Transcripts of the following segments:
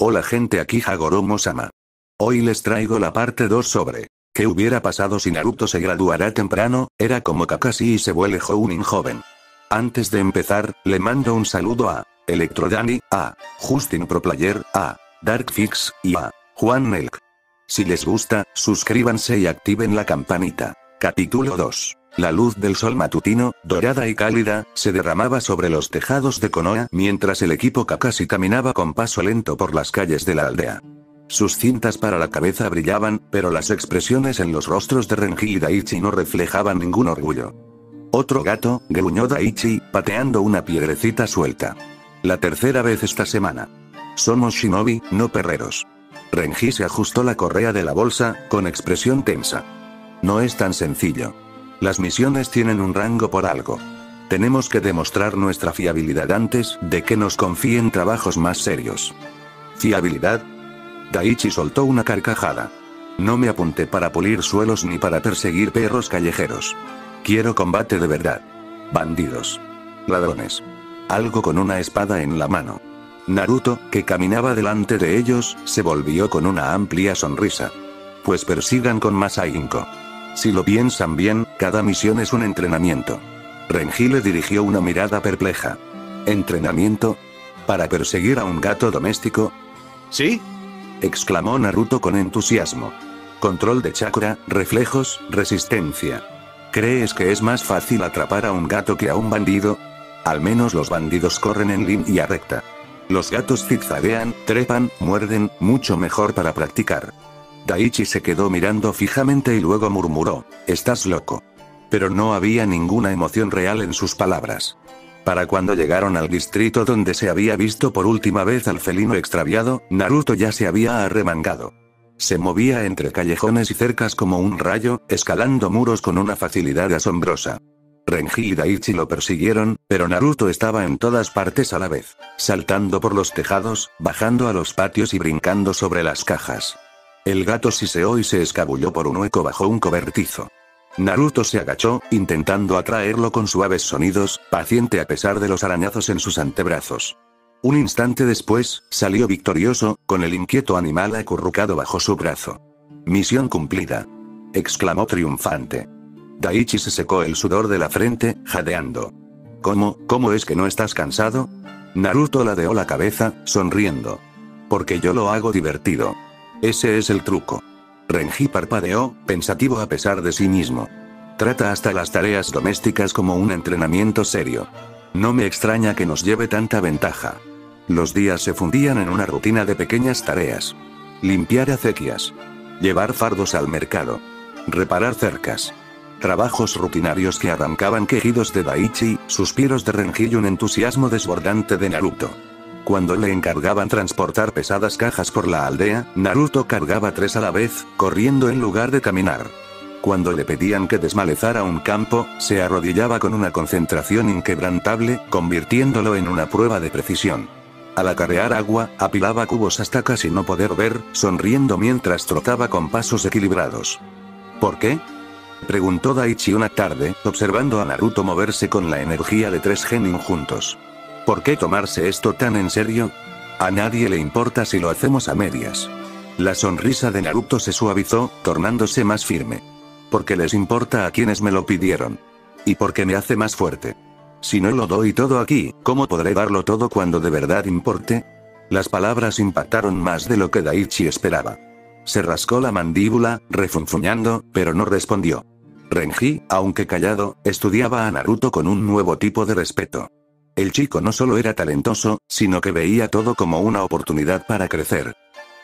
Hola gente, aquí Hagoromo-sama. Hoy les traigo la parte 2 sobre ¿qué hubiera pasado si Naruto se graduara temprano? Era como Kakashi y se vuelve Jounin joven. Antes de empezar, le mando un saludo a Electrodani, a Justin Proplayer, a Darkfix, y a Juan Nelk. Si les gusta, suscríbanse y activen la campanita. Capítulo 2. La luz del sol matutino, dorada y cálida, se derramaba sobre los tejados de Konoha mientras el equipo Kakashi caminaba con paso lento por las calles de la aldea. Sus cintas para la cabeza brillaban, pero las expresiones en los rostros de Renji y Daichi no reflejaban ningún orgullo. Otro gato, gruñó Daichi, pateando una piedrecita suelta. La tercera vez esta semana. Somos shinobi, no perreros. Renji se ajustó la correa de la bolsa, con expresión tensa. No es tan sencillo. Las misiones tienen un rango por algo. Tenemos que demostrar nuestra fiabilidad antes de que nos confíen trabajos más serios. ¿Fiabilidad? Daichi soltó una carcajada. No me apunté para pulir suelos ni para perseguir perros callejeros. Quiero combate de verdad. Bandidos. Ladrones. Algo con una espada en la mano. Naruto, que caminaba delante de ellos, se volvió con una amplia sonrisa. Pues persigan con más ahínco. Si lo piensan bien, cada misión es un entrenamiento. Renji le dirigió una mirada perpleja. ¿Entrenamiento? ¿Para perseguir a un gato doméstico? ¿Sí? Exclamó Naruto con entusiasmo. Control de chakra, reflejos, resistencia. ¿Crees que es más fácil atrapar a un gato que a un bandido? Al menos los bandidos corren en línea recta. Los gatos zigzaguean, trepan, muerden, mucho mejor para practicar. Daichi se quedó mirando fijamente y luego murmuró, «¿Estás loco?». Pero no había ninguna emoción real en sus palabras. Para cuando llegaron al distrito donde se había visto por última vez al felino extraviado, Naruto ya se había arremangado. Se movía entre callejones y cercas como un rayo, escalando muros con una facilidad asombrosa. Renji y Daichi lo persiguieron, pero Naruto estaba en todas partes a la vez, saltando por los tejados, bajando a los patios y brincando sobre las cajas. El gato siseó y se escabulló por un hueco bajo un cobertizo. Naruto se agachó, intentando atraerlo con suaves sonidos, paciente a pesar de los arañazos en sus antebrazos. Un instante después, salió victorioso, con el inquieto animal acurrucado bajo su brazo. «Misión cumplida», exclamó triunfante. Daichi se secó el sudor de la frente, jadeando. ¿Cómo es que no estás cansado?» Naruto ladeó la cabeza, sonriendo. «Porque yo lo hago divertido. Ese es el truco». Renji parpadeó, pensativo a pesar de sí mismo. Trata hasta las tareas domésticas como un entrenamiento serio. No me extraña que nos lleve tanta ventaja. Los días se fundían en una rutina de pequeñas tareas. Limpiar acequias. Llevar fardos al mercado. Reparar cercas. Trabajos rutinarios que arrancaban quejidos de Daichi, suspiros de Renji y un entusiasmo desbordante de Naruto. Cuando le encargaban transportar pesadas cajas por la aldea, Naruto cargaba 3 a la vez, corriendo en lugar de caminar. Cuando le pedían que desmalezara un campo, se arrodillaba con una concentración inquebrantable, convirtiéndolo en una prueba de precisión. Al acarrear agua, apilaba cubos hasta casi no poder ver, sonriendo mientras trotaba con pasos equilibrados. ¿Por qué?, preguntó Daichi una tarde, observando a Naruto moverse con la energía de 3 genin juntos. ¿Por qué tomarse esto tan en serio? A nadie le importa si lo hacemos a medias. La sonrisa de Naruto se suavizó, tornándose más firme. Porque les importa a quienes me lo pidieron. Y porque me hace más fuerte. Si no lo doy todo aquí, ¿cómo podré darlo todo cuando de verdad importe? Las palabras impactaron más de lo que Daichi esperaba. Se rascó la mandíbula, refunfuñando, pero no respondió. Renji, aunque callado, estudiaba a Naruto con un nuevo tipo de respeto. El chico no solo era talentoso, sino que veía todo como una oportunidad para crecer.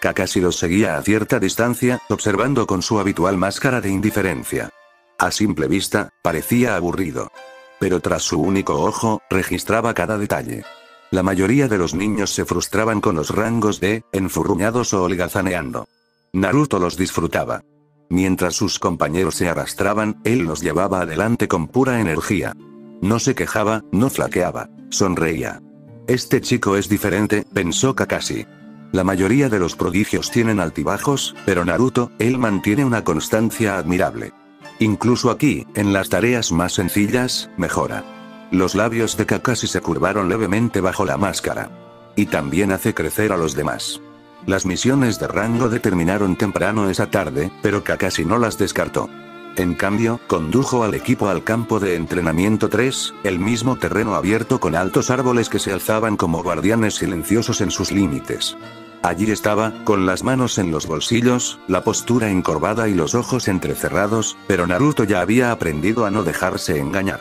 Kakashi los seguía a cierta distancia, observando con su habitual máscara de indiferencia. A simple vista, parecía aburrido. Pero tras su único ojo, registraba cada detalle. La mayoría de los niños se frustraban con los rangos de enfurruñados o holgazaneando. Naruto los disfrutaba. Mientras sus compañeros se arrastraban, él los llevaba adelante con pura energía. No se quejaba, no flaqueaba, sonreía. Este chico es diferente, pensó Kakashi. La mayoría de los prodigios tienen altibajos, pero Naruto, él mantiene una constancia admirable. Incluso aquí, en las tareas más sencillas, mejora. Los labios de Kakashi se curvaron levemente bajo la máscara. Y también hace crecer a los demás. Las misiones de rango D terminaron temprano esa tarde, pero Kakashi no las descartó. En cambio, condujo al equipo al campo de entrenamiento 3, el mismo terreno abierto con altos árboles que se alzaban como guardianes silenciosos en sus límites. Allí estaba, con las manos en los bolsillos, la postura encorvada y los ojos entrecerrados, pero Naruto ya había aprendido a no dejarse engañar.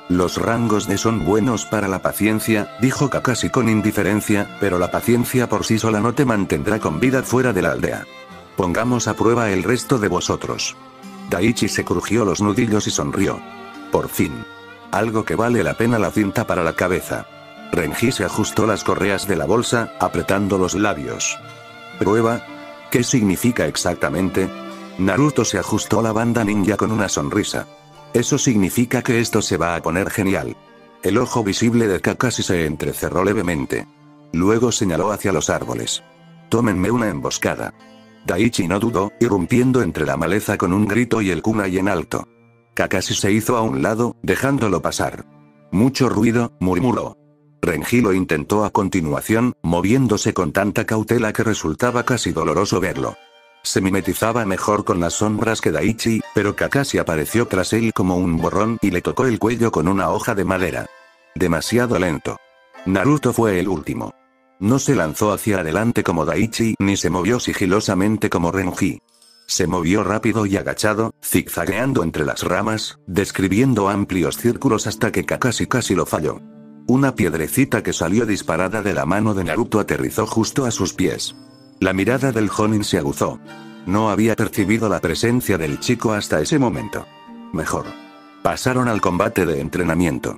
Los rangos D son buenos para la paciencia, dijo Kakashi con indiferencia, pero la paciencia por sí sola no te mantendrá con vida fuera de la aldea. Pongamos a prueba el resto de vosotros. Daichi se crujió los nudillos y sonrió. Por fin. Algo que vale la pena la cinta para la cabeza. Renji se ajustó las correas de la bolsa, apretando los labios. ¿Prueba? ¿Qué significa exactamente? Naruto se ajustó la banda ninja con una sonrisa. Eso significa que esto se va a poner genial. El ojo visible de Kakashi se entrecerró levemente. Luego señaló hacia los árboles. Tómenme una emboscada. Daichi no dudó, irrumpiendo entre la maleza con un grito y el kunai en alto. Kakashi se hizo a un lado, dejándolo pasar. Mucho ruido, murmuró. Renji lo intentó a continuación, moviéndose con tanta cautela que resultaba casi doloroso verlo. Se mimetizaba mejor con las sombras que Daichi, pero Kakashi apareció tras él como un borrón y le tocó el cuello con una hoja de madera. Demasiado lento. Naruto fue el último. No se lanzó hacia adelante como Daichi ni se movió sigilosamente como Renji. Se movió rápido y agachado, zigzagueando entre las ramas, describiendo amplios círculos hasta que Kakashi casi lo falló. Una piedrecita que salió disparada de la mano de Naruto aterrizó justo a sus pies. La mirada del Jonin se aguzó. No había percibido la presencia del chico hasta ese momento. Mejor. Pasaron al combate de entrenamiento.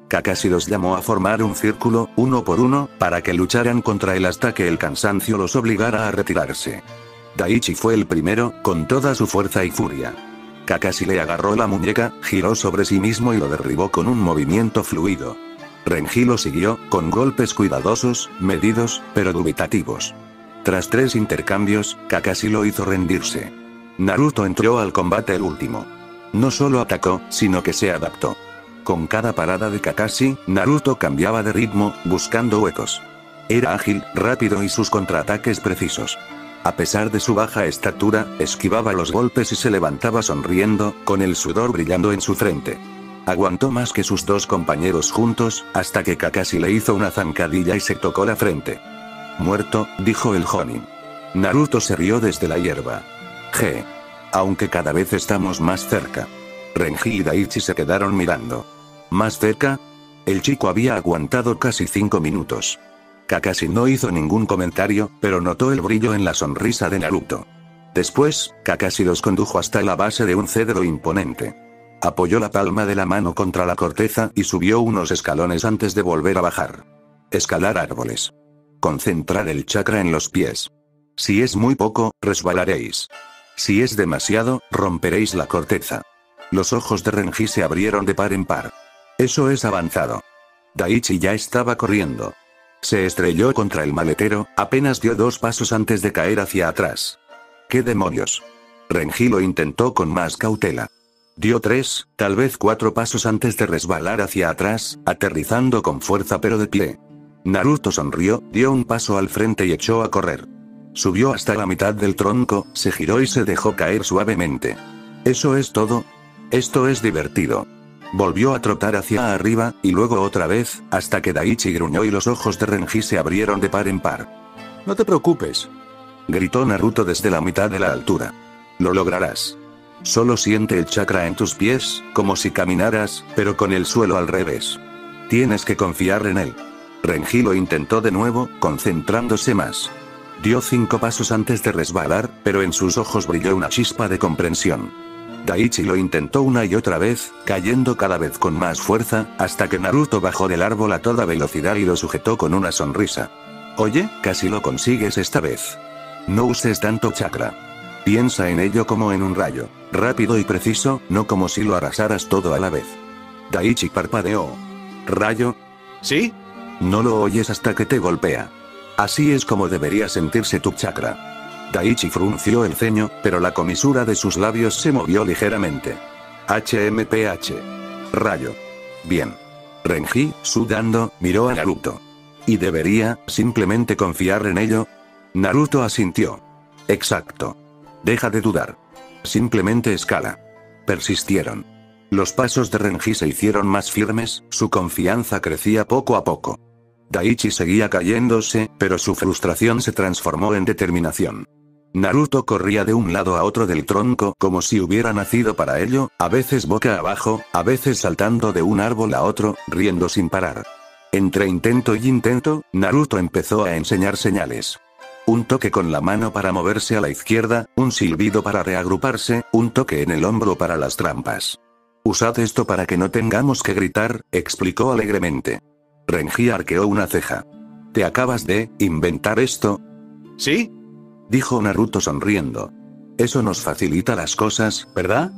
Kakashi los llamó a formar un círculo, uno por uno, para que lucharan contra él hasta que el cansancio los obligara a retirarse. Daichi fue el primero, con toda su fuerza y furia. Kakashi le agarró la muñeca, giró sobre sí mismo y lo derribó con un movimiento fluido. Renji lo siguió, con golpes cuidadosos, medidos, pero dubitativos. Tras 3 intercambios, Kakashi lo hizo rendirse. Naruto entró al combate el último. No solo atacó, sino que se adaptó. Con cada parada de Kakashi, Naruto cambiaba de ritmo, buscando huecos. Era ágil, rápido y sus contraataques precisos. A pesar de su baja estatura, esquivaba los golpes y se levantaba sonriendo, con el sudor brillando en su frente. Aguantó más que sus 2 compañeros juntos, hasta que Kakashi le hizo una zancadilla y se tocó la frente. Muerto, dijo el Jonin. Naruto se rió desde la hierba. Aunque cada vez estamos más cerca. Renji y Daichi se quedaron mirando. ¿Más cerca? El chico había aguantado casi 5 minutos. Kakashi no hizo ningún comentario, pero notó el brillo en la sonrisa de Naruto. Después, Kakashi los condujo hasta la base de un cedro imponente. Apoyó la palma de la mano contra la corteza y subió unos escalones antes de volver a bajar. Escalar árboles. Concentrar el chakra en los pies. Si es muy poco, resbalaréis. Si es demasiado, romperéis la corteza. Los ojos de Renji se abrieron de par en par. Eso es avanzado. Daichi ya estaba corriendo. Se estrelló contra el maletero, apenas dio 2 pasos antes de caer hacia atrás. ¿Qué demonios? Renji lo intentó con más cautela. Dio 3, tal vez 4 pasos antes de resbalar hacia atrás, aterrizando con fuerza pero de pie. Naruto sonrió, dio un paso al frente y echó a correr. Subió hasta la mitad del tronco, se giró y se dejó caer suavemente. ¿Eso es todo? Esto es divertido. Volvió a trotar hacia arriba, y luego otra vez, hasta que Daichi gruñó y los ojos de Renji se abrieron de par en par. No te preocupes, gritó Naruto desde la mitad de la altura. Lo lograrás. Solo siente el chakra en tus pies, como si caminaras, pero con el suelo al revés. Tienes que confiar en él. Renji lo intentó de nuevo, concentrándose más. Dio 5 pasos antes de resbalar, pero en sus ojos brilló una chispa de comprensión. Daichi lo intentó una y otra vez, cayendo cada vez con más fuerza, hasta que Naruto bajó del árbol a toda velocidad y lo sujetó con una sonrisa. Oye, casi lo consigues esta vez. No uses tanto chakra. Piensa en ello como en un rayo, rápido y preciso, no como si lo arrasaras todo a la vez. Daichi parpadeó. ¿Rayo? ¿Sí? No lo oyes hasta que te golpea. Así es como debería sentirse tu chakra. Daichi frunció el ceño, pero la comisura de sus labios se movió ligeramente. HMPH. Rayo. Bien. Renji, sudando, miró a Naruto. ¿Y debería, simplemente confiar en ello? Naruto asintió. Exacto. Deja de dudar. Simplemente escala. Persistieron. Los pasos de Renji se hicieron más firmes, su confianza crecía poco a poco. Daichi seguía cayéndose, pero su frustración se transformó en determinación. Naruto corría de un lado a otro del tronco como si hubiera nacido para ello, a veces boca abajo, a veces saltando de un árbol a otro, riendo sin parar. Entre intento y intento, Naruto empezó a enseñar señales. Un toque con la mano para moverse a la izquierda, un silbido para reagruparse, un toque en el hombro para las trampas. Usad esto para que no tengamos que gritar, explicó alegremente. Renji arqueó una ceja. ¿Te acabas de inventar esto? ¿Sí? Dijo Naruto sonriendo. Eso nos facilita las cosas, ¿verdad?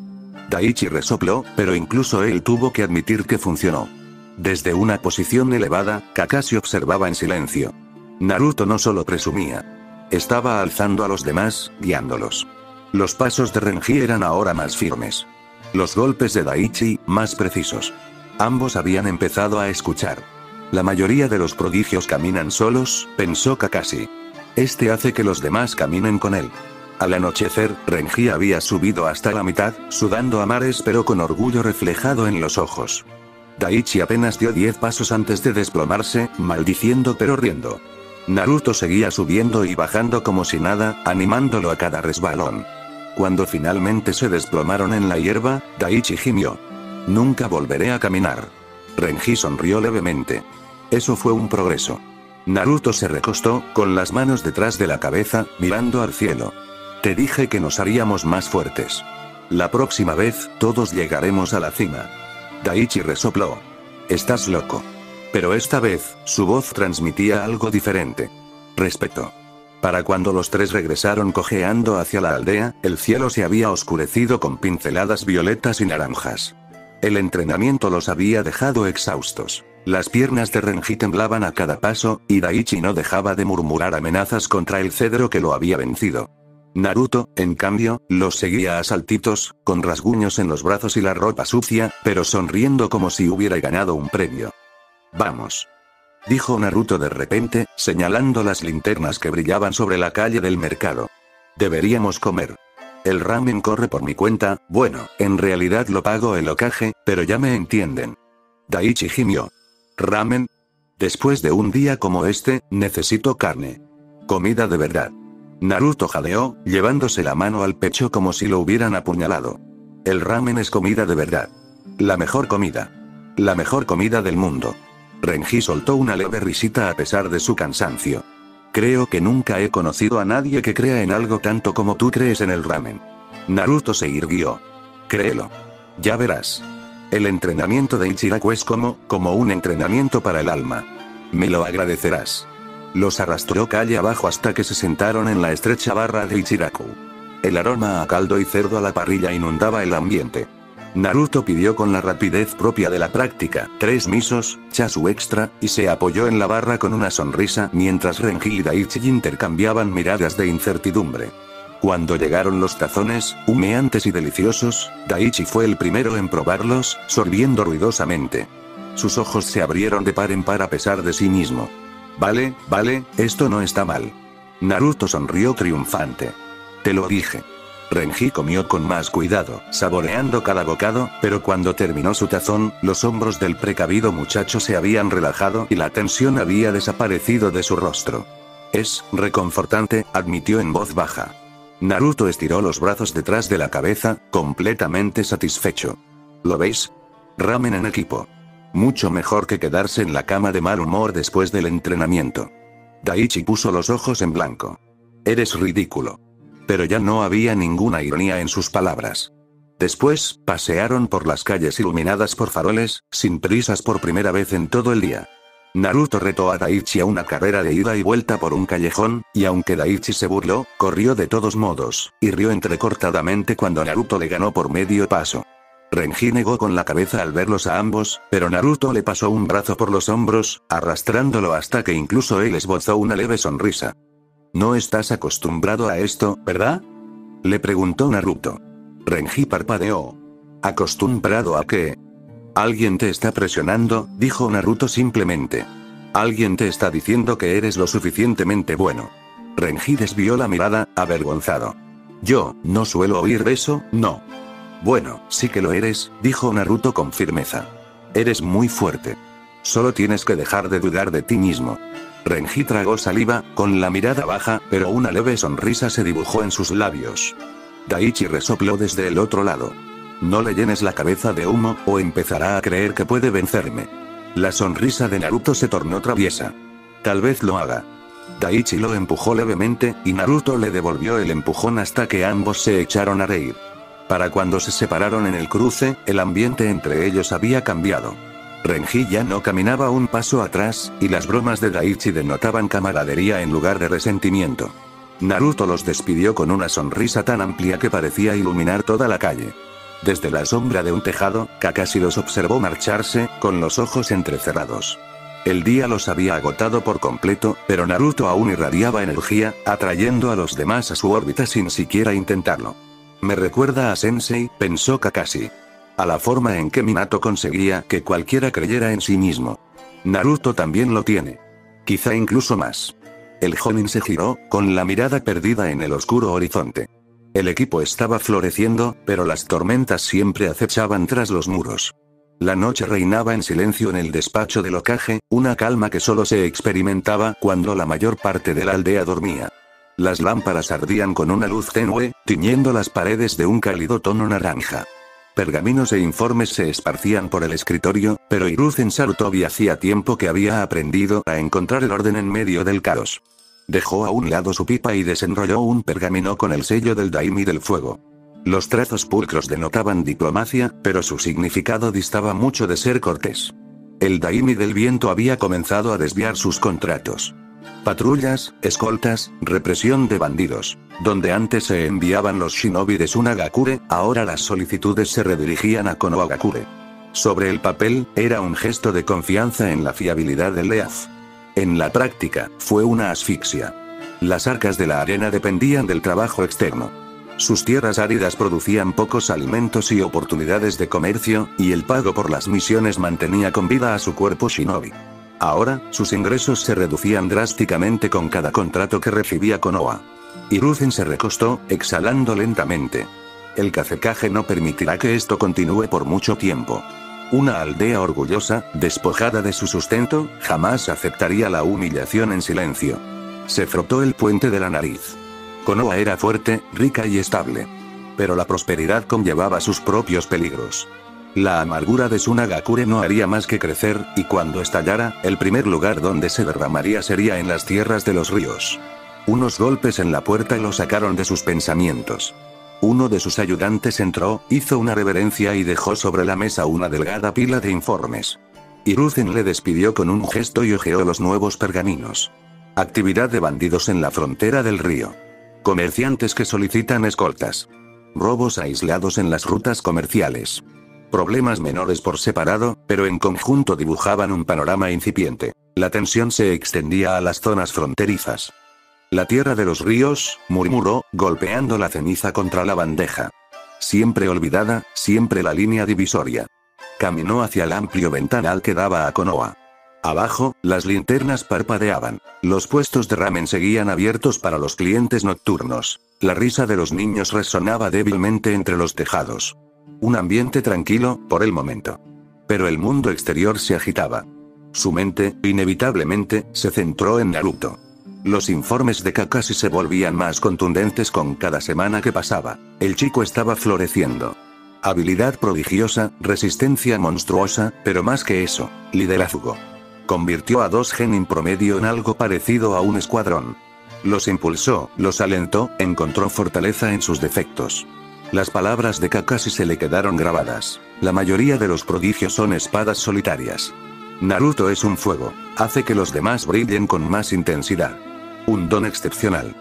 Daichi resopló, pero incluso él tuvo que admitir que funcionó. Desde una posición elevada, Kakashi observaba en silencio. Naruto no solo presumía. Estaba alzando a los demás, guiándolos. Los pasos de Renji eran ahora más firmes. Los golpes de Daichi, más precisos. Ambos habían empezado a escuchar. La mayoría de los prodigios caminan solos, pensó Kakashi. Este hace que los demás caminen con él. Al anochecer, Renji había subido hasta la mitad, sudando a mares pero con orgullo reflejado en los ojos. Daichi apenas dio 10 pasos antes de desplomarse, maldiciendo pero riendo. Naruto seguía subiendo y bajando como si nada, animándolo a cada resbalón. Cuando finalmente se desplomaron en la hierba, Daichi gimió. Nunca volveré a caminar. Renji sonrió levemente. Eso fue un progreso. Naruto se recostó, con las manos detrás de la cabeza, mirando al cielo. Te dije que nos haríamos más fuertes. La próxima vez, todos llegaremos a la cima. Daichi resopló. Estás loco. Pero esta vez, su voz transmitía algo diferente. Respeto. Para cuando los tres regresaron cojeando hacia la aldea, el cielo se había oscurecido con pinceladas violetas y naranjas. El entrenamiento los había dejado exhaustos. Las piernas de Renji temblaban a cada paso, y Daichi no dejaba de murmurar amenazas contra el cedro que lo había vencido. Naruto, en cambio, los seguía a saltitos, con rasguños en los brazos y la ropa sucia, pero sonriendo como si hubiera ganado un premio. Vamos. Dijo Naruto de repente, señalando las linternas que brillaban sobre la calle del mercado. Deberíamos comer. El ramen corre por mi cuenta, bueno, en realidad lo pago el Hokage, pero ya me entienden. Daichi gimió. ¿Ramen? Después de un día como este, necesito carne. Comida de verdad. Naruto jadeó, llevándose la mano al pecho como si lo hubieran apuñalado. El ramen es comida de verdad. La mejor comida. La mejor comida del mundo. Renji soltó una leve risita a pesar de su cansancio. Creo que nunca he conocido a nadie que crea en algo tanto como tú crees en el ramen. Naruto se irguió. Créelo. Ya verás. El entrenamiento de Ichiraku es como un entrenamiento para el alma. Me lo agradecerás. Los arrastró calle abajo hasta que se sentaron en la estrecha barra de Ichiraku. El aroma a caldo y cerdo a la parrilla inundaba el ambiente. Naruto pidió con la rapidez propia de la práctica 3 misos, chasu extra, y se apoyó en la barra con una sonrisa mientras Renji y Daichi intercambiaban miradas de incertidumbre. Cuando llegaron los tazones, humeantes y deliciosos, Daichi fue el primero en probarlos, sorbiendo ruidosamente. Sus ojos se abrieron de par en par a pesar de sí mismo. Vale, esto no está mal. Naruto sonrió triunfante. Te lo dije. Renji comió con más cuidado, saboreando cada bocado, pero cuando terminó su tazón, los hombros del precavido muchacho se habían relajado y la tensión había desaparecido de su rostro. Es reconfortante, admitió en voz baja. Naruto estiró los brazos detrás de la cabeza, completamente satisfecho. ¿Lo veis? Ramen en equipo. Mucho mejor que quedarse en la cama de mal humor después del entrenamiento. Daichi puso los ojos en blanco. Eres ridículo. Pero ya no había ninguna ironía en sus palabras. Después, pasearon por las calles iluminadas por faroles, sin prisas por primera vez en todo el día. Naruto retó a Daichi a una carrera de ida y vuelta por un callejón, y aunque Daichi se burló, corrió de todos modos, y rió entrecortadamente cuando Naruto le ganó por medio paso. Renji negó con la cabeza al verlos a ambos, pero Naruto le pasó un brazo por los hombros, arrastrándolo hasta que incluso él esbozó una leve sonrisa. No estás acostumbrado a esto, ¿verdad? Le preguntó Naruto. Renji parpadeó. ¿Acostumbrado a qué? Alguien te está presionando, dijo Naruto simplemente. Alguien te está diciendo que eres lo suficientemente bueno. Renji desvió la mirada, avergonzado. Yo, no suelo oír eso, no. Bueno, sí que lo eres, dijo Naruto con firmeza. Eres muy fuerte. Solo tienes que dejar de dudar de ti mismo. Renji tragó saliva, con la mirada baja, pero una leve sonrisa se dibujó en sus labios. Daichi resopló desde el otro lado. No le llenes la cabeza de humo, o empezará a creer que puede vencerme. La sonrisa de Naruto se tornó traviesa. Tal vez lo haga. Daichi lo empujó levemente, y Naruto le devolvió el empujón hasta que ambos se echaron a reír. Para cuando se separaron en el cruce, el ambiente entre ellos había cambiado. Renji ya no caminaba un paso atrás, y las bromas de Daichi denotaban camaradería en lugar de resentimiento. Naruto los despidió con una sonrisa tan amplia que parecía iluminar toda la calle. Desde la sombra de un tejado, Kakashi los observó marcharse, con los ojos entrecerrados. El día los había agotado por completo, pero Naruto aún irradiaba energía, atrayendo a los demás a su órbita sin siquiera intentarlo. Me recuerda a Sensei, pensó Kakashi. A la forma en que Minato conseguía que cualquiera creyera en sí mismo. Naruto también lo tiene. Quizá incluso más. El Jonin se giró, con la mirada perdida en el oscuro horizonte. El equipo estaba floreciendo, pero las tormentas siempre acechaban tras los muros. La noche reinaba en silencio en el despacho del Hokage, una calma que solo se experimentaba cuando la mayor parte de la aldea dormía. Las lámparas ardían con una luz tenue, tiñendo las paredes de un cálido tono naranja. Pergaminos e informes se esparcían por el escritorio, pero Hiruzen Sarutobi hacía tiempo que había aprendido a encontrar el orden en medio del caos. Dejó a un lado su pipa y desenrolló un pergamino con el sello del Daimi del fuego. Los trazos pulcros denotaban diplomacia, pero su significado distaba mucho de ser cortés. El Daimi del viento había comenzado a desviar sus contratos. Patrullas, escoltas, represión de bandidos. Donde antes se enviaban los shinobi de Sunagakure, ahora las solicitudes se redirigían a Konohagakure. Sobre el papel, era un gesto de confianza en la fiabilidad del Leaf. En la práctica, fue una asfixia. Las arcas de la arena dependían del trabajo externo. Sus tierras áridas producían pocos alimentos y oportunidades de comercio, y el pago por las misiones mantenía con vida a su cuerpo shinobi. Ahora, sus ingresos se reducían drásticamente con cada contrato que recibía Konoha. Hiruzen se recostó, exhalando lentamente. El Kazekage no permitirá que esto continúe por mucho tiempo. Una aldea orgullosa, despojada de su sustento, jamás aceptaría la humillación en silencio. Se frotó el puente de la nariz. Konoha era fuerte, rica y estable. Pero la prosperidad conllevaba sus propios peligros. La amargura de Sunagakure no haría más que crecer, y cuando estallara, el primer lugar donde se derramaría sería en las tierras de los ríos. Unos golpes en la puerta lo sacaron de sus pensamientos. Uno de sus ayudantes entró, hizo una reverencia y dejó sobre la mesa una delgada pila de informes. Hiruzen le despidió con un gesto y hojeó los nuevos pergaminos. Actividad de bandidos en la frontera del río. Comerciantes que solicitan escoltas. Robos aislados en las rutas comerciales. Problemas menores por separado, pero en conjunto dibujaban un panorama incipiente. La tensión se extendía a las zonas fronterizas. La tierra de los ríos, murmuró, golpeando la ceniza contra la bandeja. Siempre olvidada, siempre la línea divisoria. Caminó hacia el amplio ventanal que daba a Konoha. Abajo, las linternas parpadeaban. Los puestos de ramen seguían abiertos para los clientes nocturnos. La risa de los niños resonaba débilmente entre los tejados. Un ambiente tranquilo, por el momento. Pero el mundo exterior se agitaba. Su mente, inevitablemente, se centró en Naruto. Los informes de Kakashi se volvían más contundentes con cada semana que pasaba. El chico estaba floreciendo. Habilidad prodigiosa, resistencia monstruosa, pero más que eso, liderazgo. Convirtió a 2 genin promedio en algo parecido a un escuadrón. Los impulsó, los alentó, encontró fortaleza en sus defectos. Las palabras de Kakashi se le quedaron grabadas. La mayoría de los prodigios son espadas solitarias. Naruto es un fuego, hace que los demás brillen con más intensidad. Un don excepcional.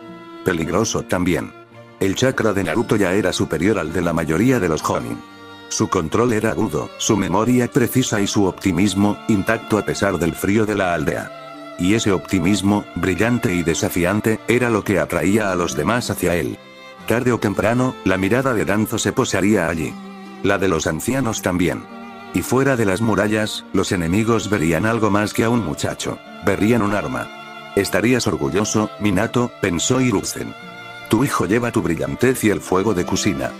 Peligroso también. El chakra de Naruto ya era superior al de la mayoría de los Jonin. Su control era agudo, su memoria precisa y su optimismo, intacto a pesar del frío de la aldea. Y ese optimismo, brillante y desafiante, era lo que atraía a los demás hacia él. Tarde o temprano, la mirada de Danzo se posaría allí. La de los ancianos también. Y fuera de las murallas, los enemigos verían algo más que a un muchacho. Verían un arma. Estarías orgulloso, Minato, pensó Hiruzen. Tu hijo lleva tu brillantez y el fuego de Kushina.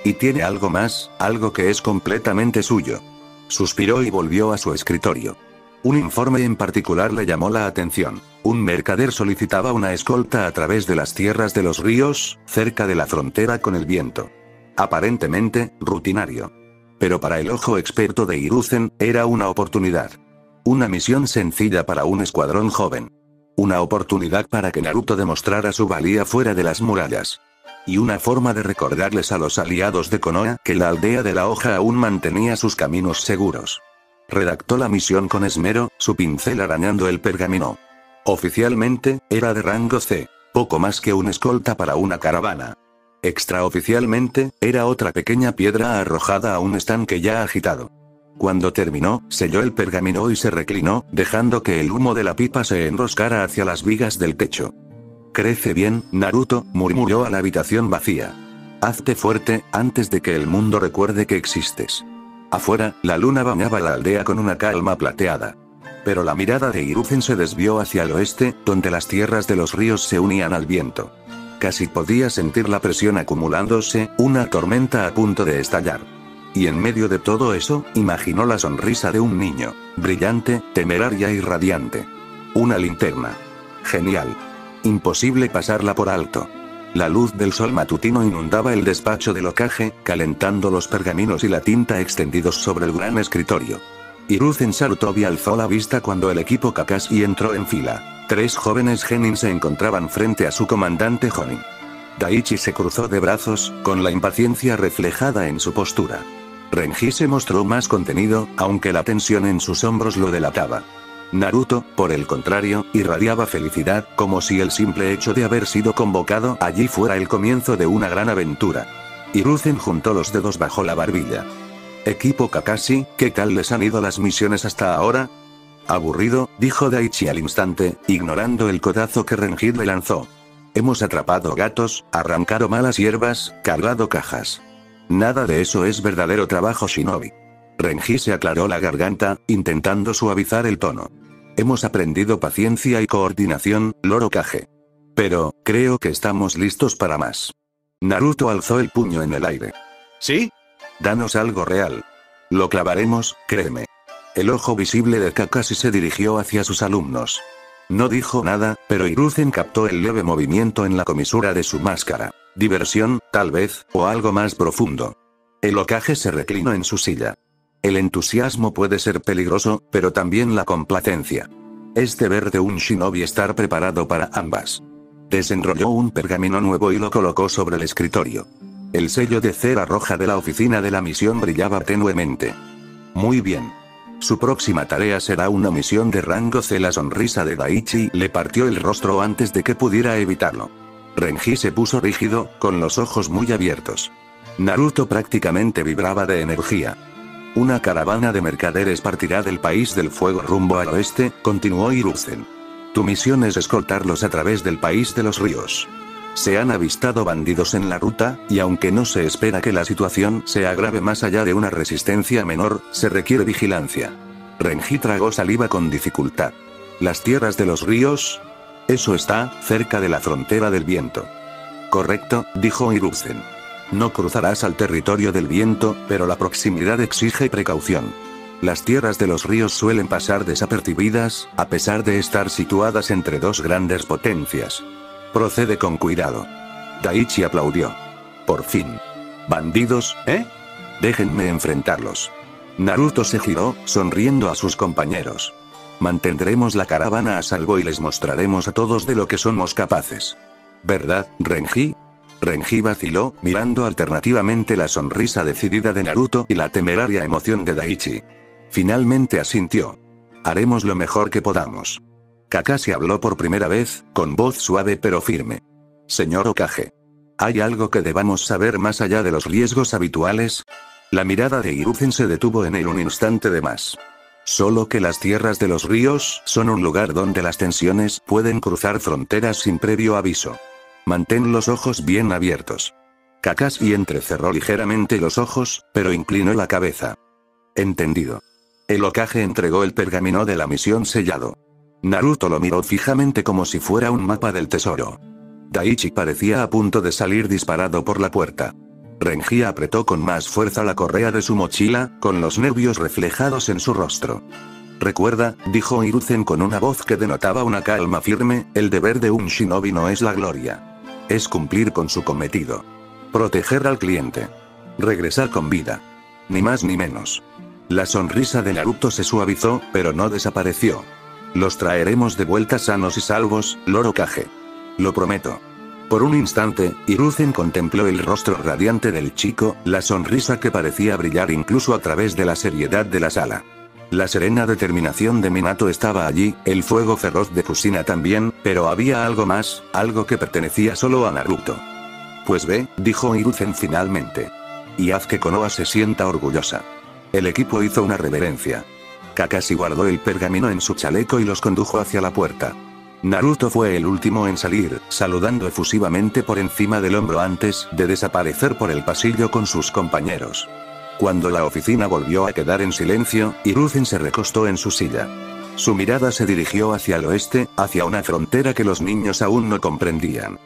Y tiene algo más, algo que es completamente suyo. Suspiró y volvió a su escritorio. Un informe en particular le llamó la atención. Un mercader solicitaba una escolta a través de las tierras de los ríos, cerca de la frontera con el viento. Aparentemente, rutinario. Pero para el ojo experto de Hiruzen, era una oportunidad. Una misión sencilla para un escuadrón joven. Una oportunidad para que Naruto demostrara su valía fuera de las murallas. Y una forma de recordarles a los aliados de Konoha que la aldea de la hoja aún mantenía sus caminos seguros. Redactó la misión con esmero, su pincel arañando el pergamino. Oficialmente, era de rango C, poco más que un escolta para una caravana. Extraoficialmente, era otra pequeña piedra arrojada a un estanque ya agitado. Cuando terminó, selló el pergamino y se reclinó, dejando que el humo de la pipa se enroscara hacia las vigas del techo. Crece bien, Naruto, murmuró a la habitación vacía. Hazte fuerte, antes de que el mundo recuerde que existes. Afuera, la luna bañaba la aldea con una calma plateada. Pero la mirada de Hiruzen se desvió hacia el oeste, donde las tierras de los ríos se unían al viento. Casi podía sentir la presión acumulándose, una tormenta a punto de estallar. Y en medio de todo eso, imaginó la sonrisa de un niño, brillante, temeraria y radiante. Una linterna. Genial. Imposible pasarla por alto. La luz del sol matutino inundaba el despacho del Hokage, calentando los pergaminos y la tinta extendidos sobre el gran escritorio. Hiruzen Sarutobi alzó la vista cuando el equipo Kakashi entró en fila. 3 jóvenes genin se encontraban frente a su comandante Jonin. Daichi se cruzó de brazos, con la impaciencia reflejada en su postura. Renji se mostró más contenido, aunque la tensión en sus hombros lo delataba. Naruto, por el contrario, irradiaba felicidad, como si el simple hecho de haber sido convocado allí fuera el comienzo de una gran aventura. Hiruzen juntó los dedos bajo la barbilla. Equipo Kakashi, ¿qué tal les han ido las misiones hasta ahora? Aburrido, dijo Daichi al instante, ignorando el codazo que Renji le lanzó. Hemos atrapado gatos, arrancado malas hierbas, cargado cajas. Nada de eso es verdadero trabajo shinobi. Renji se aclaró la garganta, intentando suavizar el tono. Hemos aprendido paciencia y coordinación, Lord Hokage. Pero, creo que estamos listos para más. Naruto alzó el puño en el aire. ¿Sí? Danos algo real. Lo clavaremos, créeme. El ojo visible de Kakashi se dirigió hacia sus alumnos. No dijo nada, pero Hiruzen captó el leve movimiento en la comisura de su máscara. Diversión, tal vez, o algo más profundo. El Hokage se reclinó en su silla. El entusiasmo puede ser peligroso, pero también la complacencia. Es deber de un shinobi estar preparado para ambas. Desenrolló un pergamino nuevo y lo colocó sobre el escritorio. El sello de cera roja de la oficina de la misión brillaba tenuemente. Muy bien. Su próxima tarea será una misión de rango C. La sonrisa de Daichi le partió el rostro antes de que pudiera evitarlo. Renji se puso rígido, con los ojos muy abiertos. Naruto prácticamente vibraba de energía. Una caravana de mercaderes partirá del país del fuego rumbo al oeste, continuó Hiruzen. Tu misión es escoltarlos a través del país de los ríos. Se han avistado bandidos en la ruta, y aunque no se espera que la situación se agrave más allá de una resistencia menor, se requiere vigilancia. Renji tragó saliva con dificultad. ¿Las tierras de los ríos? Eso está, cerca de la frontera del viento. Correcto, dijo Hiruzen. No cruzarás al territorio del viento, pero la proximidad exige precaución. Las tierras de los ríos suelen pasar desapercibidas, a pesar de estar situadas entre 2 grandes potencias. Procede con cuidado. Daichi aplaudió. Por fin. ¿Bandidos, eh? Déjenme enfrentarlos. Naruto se giró, sonriendo a sus compañeros. Mantendremos la caravana a salvo y les mostraremos a todos de lo que somos capaces. ¿Verdad, Renji? Renji vaciló, mirando alternativamente la sonrisa decidida de Naruto y la temeraria emoción de Daichi. Finalmente asintió. Haremos lo mejor que podamos. Kakashi habló por primera vez, con voz suave pero firme. Señor Hokage. ¿Hay algo que debamos saber más allá de los riesgos habituales? La mirada de Hiruzen se detuvo en él un instante de más. Solo que las tierras de los ríos son un lugar donde las tensiones pueden cruzar fronteras sin previo aviso. Mantén los ojos bien abiertos. Kakashi entrecerró ligeramente los ojos, pero inclinó la cabeza. Entendido. El Hokage entregó el pergamino de la misión sellado. Naruto lo miró fijamente como si fuera un mapa del tesoro. Daichi parecía a punto de salir disparado por la puerta. Renji apretó con más fuerza la correa de su mochila, con los nervios reflejados en su rostro. Recuerda, dijo Hiruzen con una voz que denotaba una calma firme, el deber de un shinobi no es la gloria. Es cumplir con su cometido. Proteger al cliente. Regresar con vida. Ni más ni menos. La sonrisa de Naruto se suavizó, pero no desapareció. Los traeremos de vuelta sanos y salvos, Lord Hokage. Lo prometo. Por un instante, Hiruzen contempló el rostro radiante del chico, la sonrisa que parecía brillar incluso a través de la seriedad de la sala. La serena determinación de Minato estaba allí, el fuego feroz de Kushina también, pero había algo más, algo que pertenecía solo a Naruto. Pues ve, dijo Hiruzen finalmente. Y haz que Konoha se sienta orgullosa. El equipo hizo una reverencia. Kakashi guardó el pergamino en su chaleco y los condujo hacia la puerta. Naruto fue el último en salir, saludando efusivamente por encima del hombro antes de desaparecer por el pasillo con sus compañeros. Cuando la oficina volvió a quedar en silencio, Hiruzen se recostó en su silla. Su mirada se dirigió hacia el oeste, hacia una frontera que los niños aún no comprendían.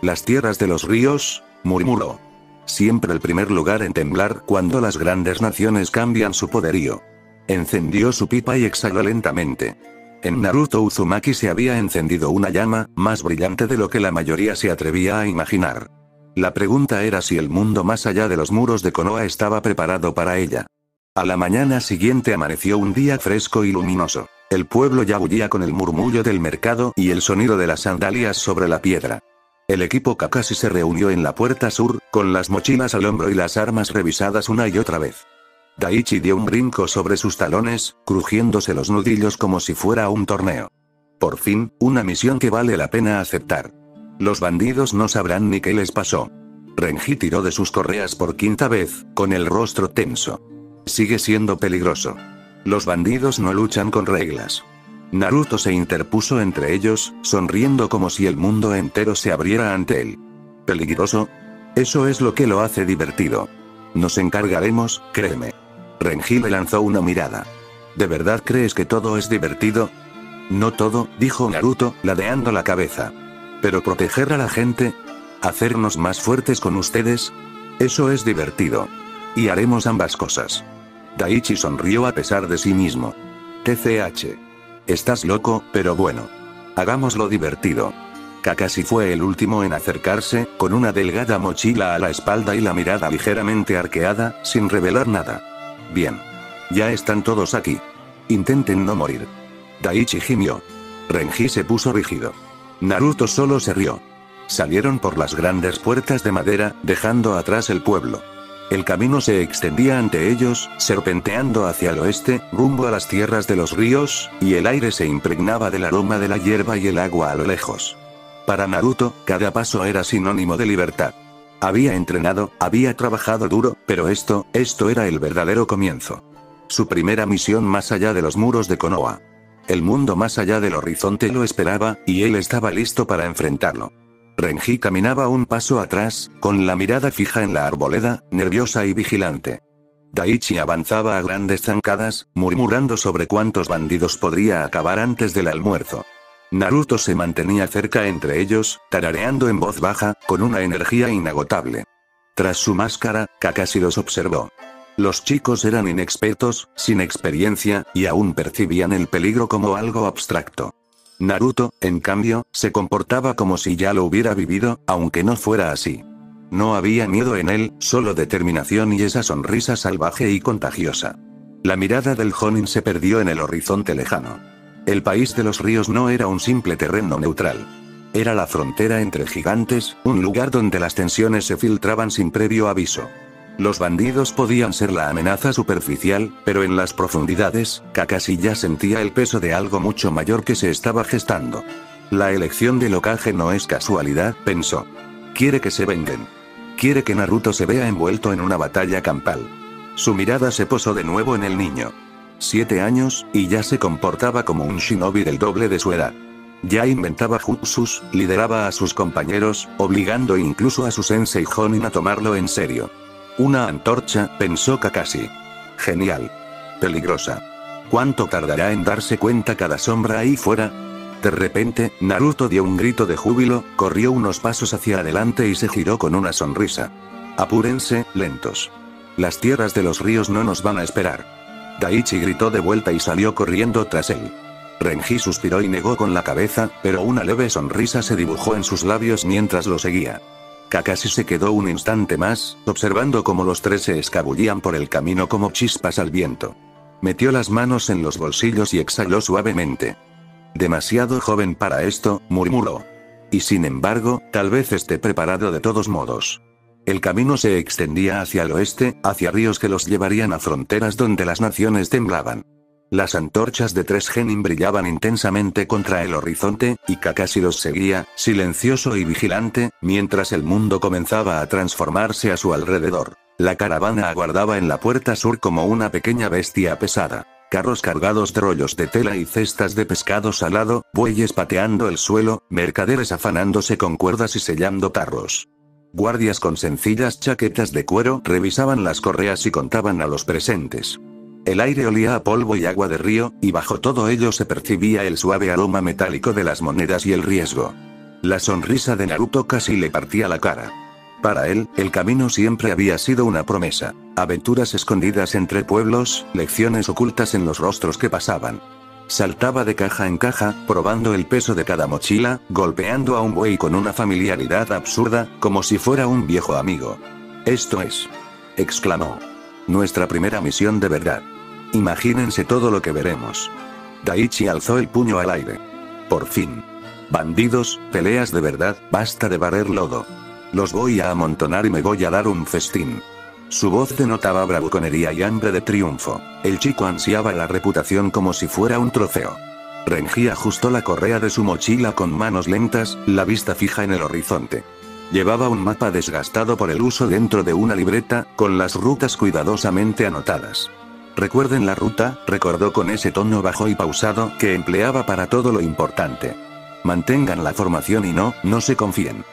Las tierras de los ríos, murmuró. Siempre el primer lugar en temblar cuando las grandes naciones cambian su poderío. Encendió su pipa y exhaló lentamente. En Naruto Uzumaki se había encendido una llama, más brillante de lo que la mayoría se atrevía a imaginar. La pregunta era si el mundo más allá de los muros de Konoha estaba preparado para ella. A la mañana siguiente amaneció un día fresco y luminoso. El pueblo ya bullía con el murmullo del mercado y el sonido de las sandalias sobre la piedra. El equipo Kakashi se reunió en la puerta sur, con las mochilas al hombro y las armas revisadas una y otra vez. Daichi dio un brinco sobre sus talones, crujiéndose los nudillos como si fuera un torneo. Por fin, una misión que vale la pena aceptar. Los bandidos no sabrán ni qué les pasó. Renji tiró de sus correas por quinta vez, con el rostro tenso. Sigue siendo peligroso. Los bandidos no luchan con reglas. Naruto se interpuso entre ellos, sonriendo como si el mundo entero se abriera ante él. ¿Peligroso? Eso es lo que lo hace divertido. Nos encargaremos, créeme. Renji le lanzó una mirada. ¿De verdad crees que todo es divertido? No todo, dijo Naruto, ladeando la cabeza. Pero proteger a la gente, hacernos más fuertes con ustedes, eso es divertido. Y haremos ambas cosas. Daichi sonrió a pesar de sí mismo. TCH. Estás loco, pero bueno. Hagámoslo divertido. Kakashi fue el último en acercarse, con una delgada mochila a la espalda y la mirada ligeramente arqueada, sin revelar nada. Bien. Ya están todos aquí. Intenten no morir. Daichi gimió. Renji se puso rígido. Naruto solo se rió. Salieron por las grandes puertas de madera, dejando atrás el pueblo. El camino se extendía ante ellos, serpenteando hacia el oeste, rumbo a las tierras de los ríos, y el aire se impregnaba del aroma de la hierba y el agua a lo lejos. Para Naruto, cada paso era sinónimo de libertad. Había entrenado, había trabajado duro, pero esto era el verdadero comienzo. Su primera misión más allá de los muros de Konoha. El mundo más allá del horizonte lo esperaba, y él estaba listo para enfrentarlo. Renji caminaba un paso atrás, con la mirada fija en la arboleda, nerviosa y vigilante. Daichi avanzaba a grandes zancadas, murmurando sobre cuántos bandidos podría acabar antes del almuerzo. Naruto se mantenía cerca entre ellos, tarareando en voz baja, con una energía inagotable. Tras su máscara, Kakashi los observó. Los chicos eran inexpertos, sin experiencia, y aún percibían el peligro como algo abstracto. Naruto, en cambio, se comportaba como si ya lo hubiera vivido, aunque no fuera así. No había miedo en él, solo determinación y esa sonrisa salvaje y contagiosa. La mirada del Jonin se perdió en el horizonte lejano. El país de los ríos no era un simple terreno neutral. Era la frontera entre gigantes, un lugar donde las tensiones se filtraban sin previo aviso. Los bandidos podían ser la amenaza superficial, pero en las profundidades, Kakashi ya sentía el peso de algo mucho mayor que se estaba gestando. La elección del Hokage no es casualidad, pensó. Quiere que se vengan. Quiere que Naruto se vea envuelto en una batalla campal. Su mirada se posó de nuevo en el niño. 7 años, y ya se comportaba como un shinobi del doble de su edad. Ya inventaba jutsus, lideraba a sus compañeros, obligando incluso a su sensei Jonin a tomarlo en serio. Una antorcha, pensó Kakashi. Genial. Peligrosa. ¿Cuánto tardará en darse cuenta cada sombra ahí fuera? De repente, Naruto dio un grito de júbilo, corrió unos pasos hacia adelante y se giró con una sonrisa. Apúrense, lentos. Las tierras de los ríos no nos van a esperar. Daichi gritó de vuelta y salió corriendo tras él. Renji suspiró y negó con la cabeza, pero una leve sonrisa se dibujó en sus labios mientras lo seguía. Kakashi se quedó un instante más, observando cómo los tres se escabullían por el camino como chispas al viento. Metió las manos en los bolsillos y exhaló suavemente. Demasiado joven para esto, murmuró. Y sin embargo, tal vez esté preparado de todos modos. El camino se extendía hacia el oeste, hacia ríos que los llevarían a fronteras donde las naciones temblaban. Las antorchas de 3 Genin brillaban intensamente contra el horizonte, y Kakashi los seguía, silencioso y vigilante, mientras el mundo comenzaba a transformarse a su alrededor. La caravana aguardaba en la puerta sur como una pequeña bestia pesada. Carros cargados de rollos de tela y cestas de pescado salado, bueyes pateando el suelo, mercaderes afanándose con cuerdas y sellando tarros. Guardias con sencillas chaquetas de cuero revisaban las correas y contaban a los presentes. El aire olía a polvo y agua de río, y bajo todo ello se percibía el suave aroma metálico de las monedas y el riesgo. La sonrisa de Naruto casi le partía la cara. Para él, el camino siempre había sido una promesa. Aventuras escondidas entre pueblos, lecciones ocultas en los rostros que pasaban. Saltaba de caja en caja, probando el peso de cada mochila, golpeando a un buey con una familiaridad absurda, como si fuera un viejo amigo. «Esto es», exclamó, «nuestra primera misión de verdad. Imagínense todo lo que veremos». Daichi alzó el puño al aire. «Por fin. Bandidos, peleas de verdad, basta de barrer lodo. Los voy a amontonar y me voy a dar un festín». Su voz denotaba bravuconería y hambre de triunfo. El chico ansiaba la reputación como si fuera un trofeo. Renji ajustó la correa de su mochila con manos lentas, la vista fija en el horizonte. Llevaba un mapa desgastado por el uso dentro de una libreta, con las rutas cuidadosamente anotadas. «Recuerden la ruta», recordó con ese tono bajo y pausado que empleaba para todo lo importante. «Mantengan la formación y no se confíen».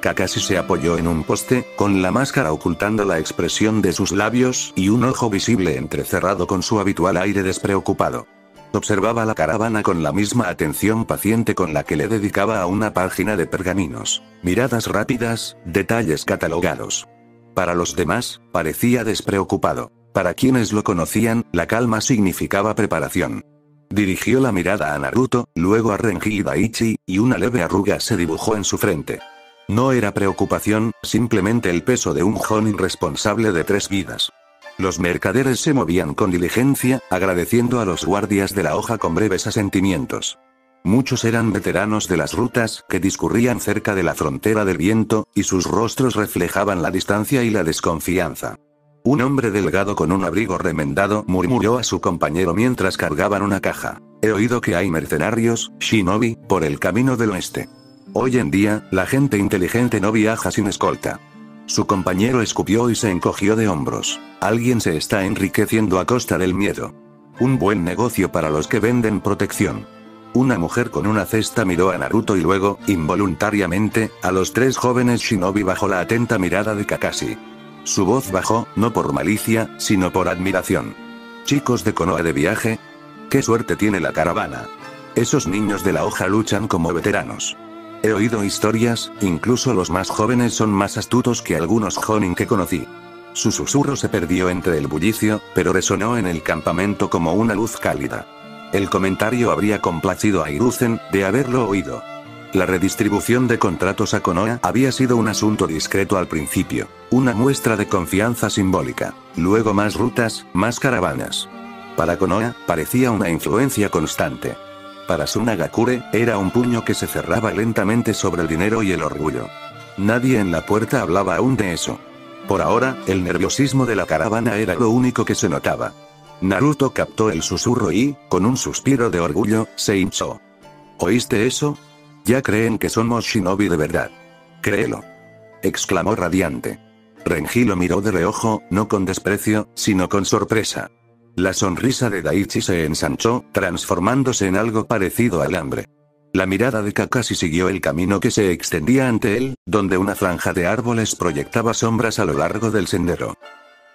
Kakashi se apoyó en un poste, con la máscara ocultando la expresión de sus labios y un ojo visible entrecerrado con su habitual aire despreocupado. Observaba la caravana con la misma atención paciente con la que le dedicaba a una página de pergaminos. Miradas rápidas, detalles catalogados. Para los demás, parecía despreocupado. Para quienes lo conocían, la calma significaba preparación. Dirigió la mirada a Naruto, luego a Renji y Daichi, y una leve arruga se dibujó en su frente. No era preocupación, simplemente el peso de un Jonin responsable de 3 vidas. Los mercaderes se movían con diligencia, agradeciendo a los guardias de la hoja con breves asentimientos. Muchos eran veteranos de las rutas, que discurrían cerca de la frontera del viento, y sus rostros reflejaban la distancia y la desconfianza. Un hombre delgado con un abrigo remendado murmuró a su compañero mientras cargaban una caja. «He oído que hay mercenarios, shinobi, por el camino del oeste. Hoy en día, la gente inteligente no viaja sin escolta». Su compañero escupió y se encogió de hombros. «Alguien se está enriqueciendo a costa del miedo. Un buen negocio para los que venden protección». Una mujer con una cesta miró a Naruto y luego, involuntariamente, a los 3 jóvenes shinobi bajo la atenta mirada de Kakashi. Su voz bajó, no por malicia, sino por admiración. «Chicos de Konoha de viaje. ¿Qué suerte tiene la caravana? Esos niños de la hoja luchan como veteranos. He oído historias, incluso los más jóvenes son más astutos que algunos Jonin que conocí». Su susurro se perdió entre el bullicio, pero resonó en el campamento como una luz cálida. El comentario habría complacido a Hiruzen, de haberlo oído. La redistribución de contratos a Konoha había sido un asunto discreto al principio, una muestra de confianza simbólica. Luego más rutas, más caravanas. Para Konoha, parecía una influencia constante. Para Tsunagakure, era un puño que se cerraba lentamente sobre el dinero y el orgullo. Nadie en la puerta hablaba aún de eso. Por ahora, el nerviosismo de la caravana era lo único que se notaba. Naruto captó el susurro y, con un suspiro de orgullo, se hinchó. ¿Oíste eso? Ya creen que somos shinobi de verdad. Créelo. Exclamó radiante. Renji lo miró de reojo, no con desprecio, sino con sorpresa. La sonrisa de Daichi se ensanchó, transformándose en algo parecido al hambre. La mirada de Kakashi siguió el camino que se extendía ante él, donde una franja de árboles proyectaba sombras a lo largo del sendero.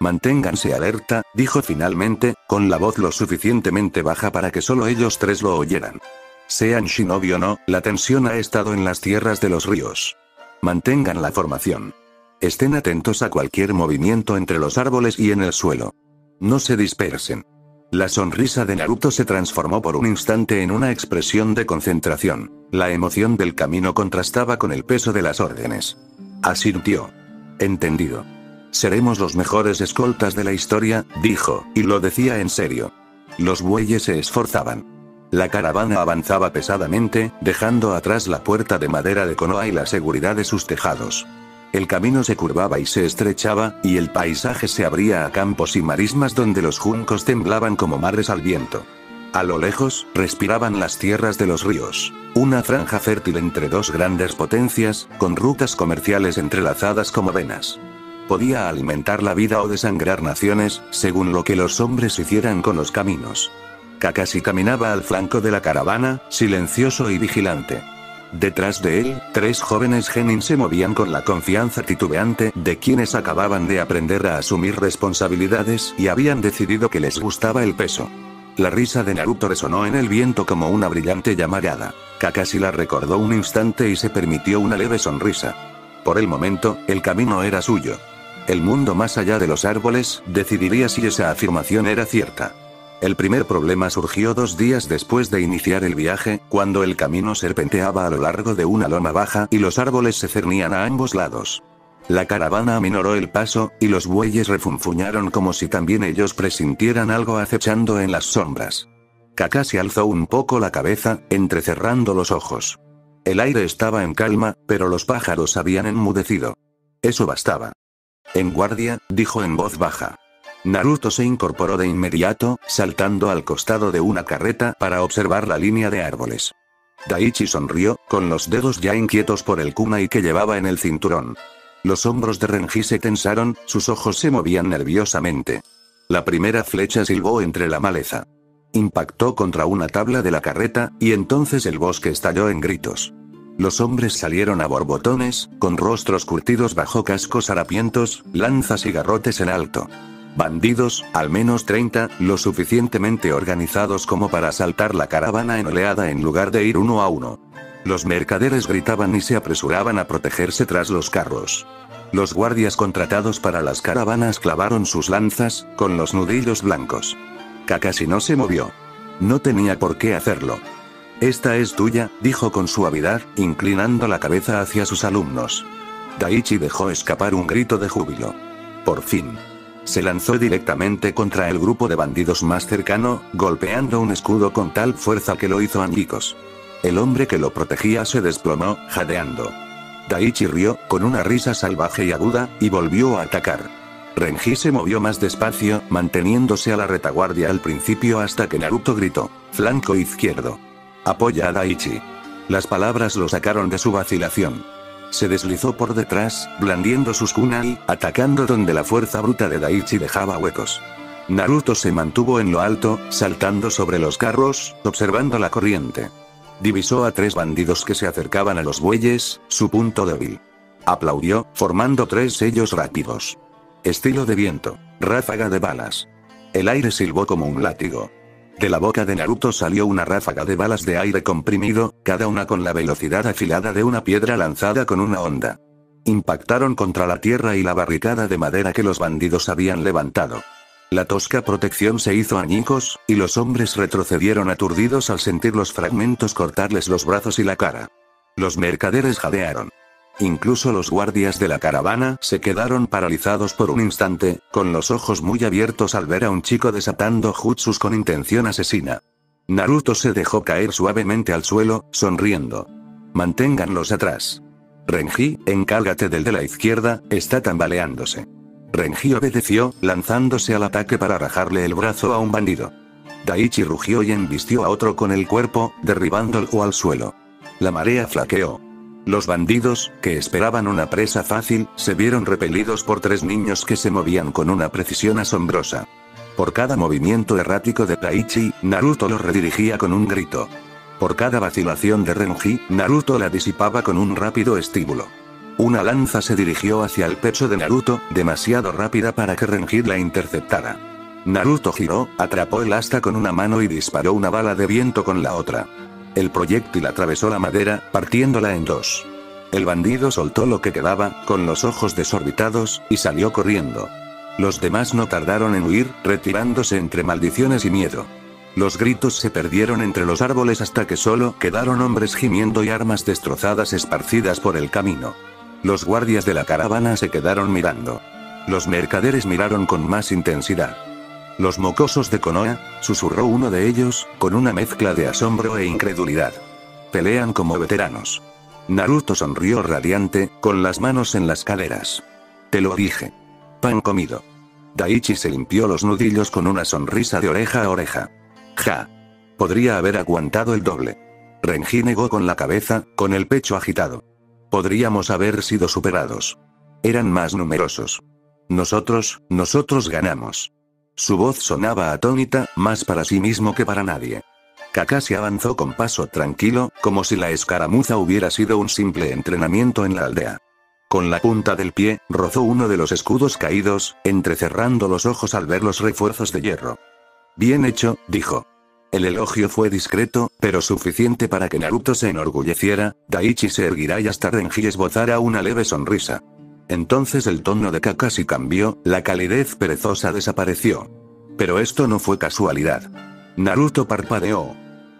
Manténganse alerta, dijo finalmente, con la voz lo suficientemente baja para que solo ellos tres lo oyeran. Sean shinobi o no, la tensión ha estado en las tierras de los ríos. Mantengan la formación. Estén atentos a cualquier movimiento entre los árboles y en el suelo. No se dispersen. La sonrisa de Naruto se transformó por un instante en una expresión de concentración. La emoción del camino contrastaba con el peso de las órdenes. Asintió. Entendido. Seremos los mejores escoltas de la historia, dijo, y lo decía en serio. Los bueyes se esforzaban. La caravana avanzaba pesadamente, dejando atrás la puerta de madera de Konoha y la seguridad de sus tejados. El camino se curvaba y se estrechaba, y el paisaje se abría a campos y marismas donde los juncos temblaban como mares al viento. A lo lejos, respiraban las tierras de los ríos, una franja fértil entre dos grandes potencias, con rutas comerciales entrelazadas como venas. Podía alimentar la vida o desangrar naciones, según lo que los hombres hicieran con los caminos. Kakashi caminaba al flanco de la caravana, silencioso y vigilante. Detrás de él, tres jóvenes genin se movían con la confianza titubeante de quienes acababan de aprender a asumir responsabilidades y habían decidido que les gustaba el peso. La risa de Naruto resonó en el viento como una brillante llamarada. Kakashi la recordó un instante y se permitió una leve sonrisa. Por el momento, el camino era suyo. El mundo más allá de los árboles decidiría si esa afirmación era cierta. El primer problema surgió 2 días después de iniciar el viaje, cuando el camino serpenteaba a lo largo de una loma baja y los árboles se cernían a ambos lados. La caravana aminoró el paso, y los bueyes refunfuñaron como si también ellos presintieran algo acechando en las sombras. Kakashi alzó un poco la cabeza, entrecerrando los ojos. El aire estaba en calma, pero los pájaros habían enmudecido. Eso bastaba. En guardia, dijo en voz baja. Naruto se incorporó de inmediato, saltando al costado de una carreta para observar la línea de árboles. Daichi sonrió, con los dedos ya inquietos por el kunai que llevaba en el cinturón. Los hombros de Renji se tensaron, sus ojos se movían nerviosamente. La primera flecha silbó entre la maleza. Impactó contra una tabla de la carreta, y entonces el bosque estalló en gritos. Los hombres salieron a borbotones, con rostros curtidos bajo cascos harapientos, lanzas y garrotes en alto. Bandidos, al menos 30, lo suficientemente organizados como para asaltar la caravana en oleada en lugar de ir uno a uno. Los mercaderes gritaban y se apresuraban a protegerse tras los carros. Los guardias contratados para las caravanas clavaron sus lanzas, con los nudillos blancos. Kakashi no se movió. No tenía por qué hacerlo. Esta es tuya, dijo con suavidad, inclinando la cabeza hacia sus alumnos. Daichi dejó escapar un grito de júbilo. Por fin. Se lanzó directamente contra el grupo de bandidos más cercano, golpeando un escudo con tal fuerza que lo hizo añicos. El hombre que lo protegía se desplomó, jadeando. Daichi rió, con una risa salvaje y aguda, y volvió a atacar. Renji se movió más despacio, manteniéndose a la retaguardia al principio hasta que Naruto gritó: «Flanco izquierdo. Apoya a Daichi». Las palabras lo sacaron de su vacilación. Se deslizó por detrás, blandiendo sus kunai, atacando donde la fuerza bruta de Daichi dejaba huecos. Naruto se mantuvo en lo alto, saltando sobre los carros, observando la corriente. Divisó a 3 bandidos que se acercaban a los bueyes, su punto débil. Aplaudió, formando 3 sellos rápidos. Estilo de viento, ráfaga de balas. El aire silbó como un látigo. De la boca de Naruto salió una ráfaga de balas de aire comprimido, cada una con la velocidad afilada de una piedra lanzada con una honda. Impactaron contra la tierra y la barricada de madera que los bandidos habían levantado. La tosca protección se hizo añicos, y los hombres retrocedieron aturdidos al sentir los fragmentos cortarles los brazos y la cara. Los mercaderes jadearon. Incluso los guardias de la caravana se quedaron paralizados por un instante, con los ojos muy abiertos al ver a un chico desatando jutsus con intención asesina. Naruto se dejó caer suavemente al suelo, sonriendo. «Manténganlos atrás. Renji, encárgate del de la izquierda, está tambaleándose». Renji obedeció, lanzándose al ataque para rajarle el brazo a un bandido. Daichi rugió y embistió a otro con el cuerpo, derribándolo al suelo. La marea flaqueó. Los bandidos, que esperaban una presa fácil, se vieron repelidos por 3 niños que se movían con una precisión asombrosa. Por cada movimiento errático de Daichi, Naruto los redirigía con un grito. Por cada vacilación de Renji, Naruto la disipaba con un rápido estímulo. Una lanza se dirigió hacia el pecho de Naruto, demasiado rápida para que Renjin la interceptara. Naruto giró, atrapó el asta con una mano y disparó una bala de viento con la otra. El proyectil atravesó la madera, partiéndola en dos. El bandido soltó lo que quedaba, con los ojos desorbitados, y salió corriendo. Los demás no tardaron en huir, retirándose entre maldiciones y miedo. Los gritos se perdieron entre los árboles hasta que solo quedaron hombres gimiendo y armas destrozadas esparcidas por el camino. Los guardias de la caravana se quedaron mirando. Los mercaderes miraron con más intensidad. Los mocosos de Konoha, susurró uno de ellos, con una mezcla de asombro e incredulidad. Pelean como veteranos. Naruto sonrió radiante, con las manos en las caderas. Te lo dije. Pan comido. Daichi se limpió los nudillos con una sonrisa de oreja a oreja. Ja. Podría haber aguantado el doble. Renji negó con la cabeza, con el pecho agitado. Podríamos haber sido superados. Eran más numerosos. Nosotros ganamos. Su voz sonaba atónita, más para sí mismo que para nadie. Kakashi avanzó con paso tranquilo, como si la escaramuza hubiera sido un simple entrenamiento en la aldea. Con la punta del pie, rozó uno de los escudos caídos, entrecerrando los ojos al ver los refuerzos de hierro. Bien hecho, dijo. El elogio fue discreto, pero suficiente para que Naruto se enorgulleciera. Daichi se erguirá y hasta Renji esbozara una leve sonrisa. Entonces el tono de Kakashi cambió, la calidez perezosa desapareció. Pero esto no fue casualidad. Naruto parpadeó.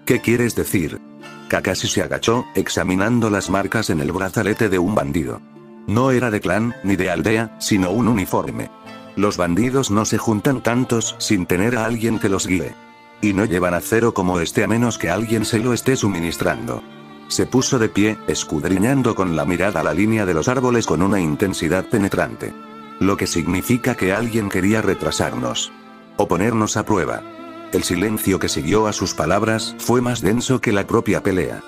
¿Qué quieres decir? Kakashi se agachó, examinando las marcas en el brazalete de un bandido. No era de clan, ni de aldea, sino un uniforme. Los bandidos no se juntan tantos sin tener a alguien que los guíe. Y no llevan acero como este a menos que alguien se lo esté suministrando. Se puso de pie, escudriñando con la mirada la línea de los árboles con una intensidad penetrante. Lo que significa que alguien quería retrasarnos. O ponernos a prueba. El silencio que siguió a sus palabras fue más denso que la propia pelea.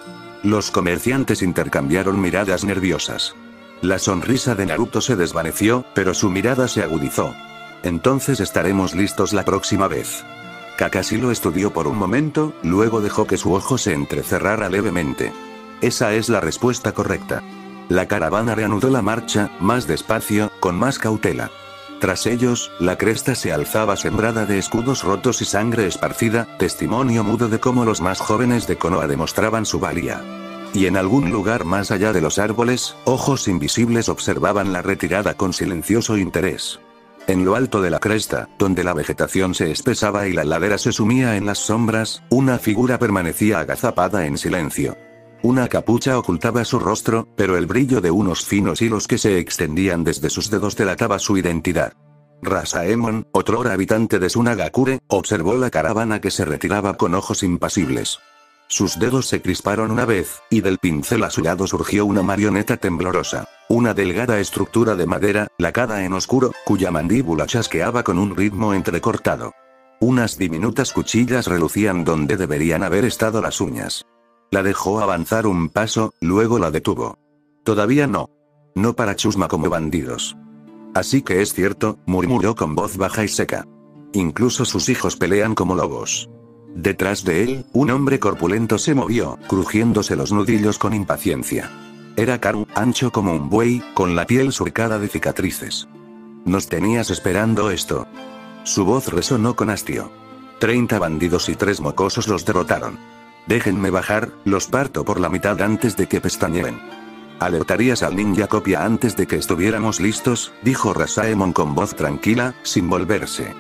Los comerciantes intercambiaron miradas nerviosas. La sonrisa de Naruto se desvaneció, pero su mirada se agudizó. Entonces estaremos listos la próxima vez. Kakashi lo estudió por un momento, luego dejó que su ojo se entrecerrara levemente. Esa es la respuesta correcta. La caravana reanudó la marcha, más despacio, con más cautela. Tras ellos, la cresta se alzaba sembrada de escudos rotos y sangre esparcida, testimonio mudo de cómo los más jóvenes de Konoha demostraban su valía. Y en algún lugar más allá de los árboles, ojos invisibles observaban la retirada con silencioso interés. En lo alto de la cresta, donde la vegetación se espesaba y la ladera se sumía en las sombras, una figura permanecía agazapada en silencio. Una capucha ocultaba su rostro, pero el brillo de unos finos hilos que se extendían desde sus dedos delataba su identidad. Rasaemon, otrora habitante de Sunagakure, observó la caravana que se retiraba con ojos impasibles. Sus dedos se crisparon una vez, y del pincel a su lado surgió una marioneta temblorosa. Una delgada estructura de madera, lacada en oscuro, cuya mandíbula chasqueaba con un ritmo entrecortado. Unas diminutas cuchillas relucían donde deberían haber estado las uñas. La dejó avanzar un paso, luego la detuvo. Todavía no. No para chusma como bandidos. Así que es cierto, murmuró con voz baja y seca. Incluso sus hijos pelean como lobos. Detrás de él, un hombre corpulento se movió, crujiéndose los nudillos con impaciencia. Era Karu, ancho como un buey, con la piel surcada de cicatrices. Nos tenías esperando esto. Su voz resonó con hastío. 30 bandidos y 3 mocosos los derrotaron. Déjenme bajar, los parto por la mitad antes de que pestañeen. ¿Alertarías al ninja copia antes de que estuviéramos listos?, dijo Rasaemon con voz tranquila, sin volverse.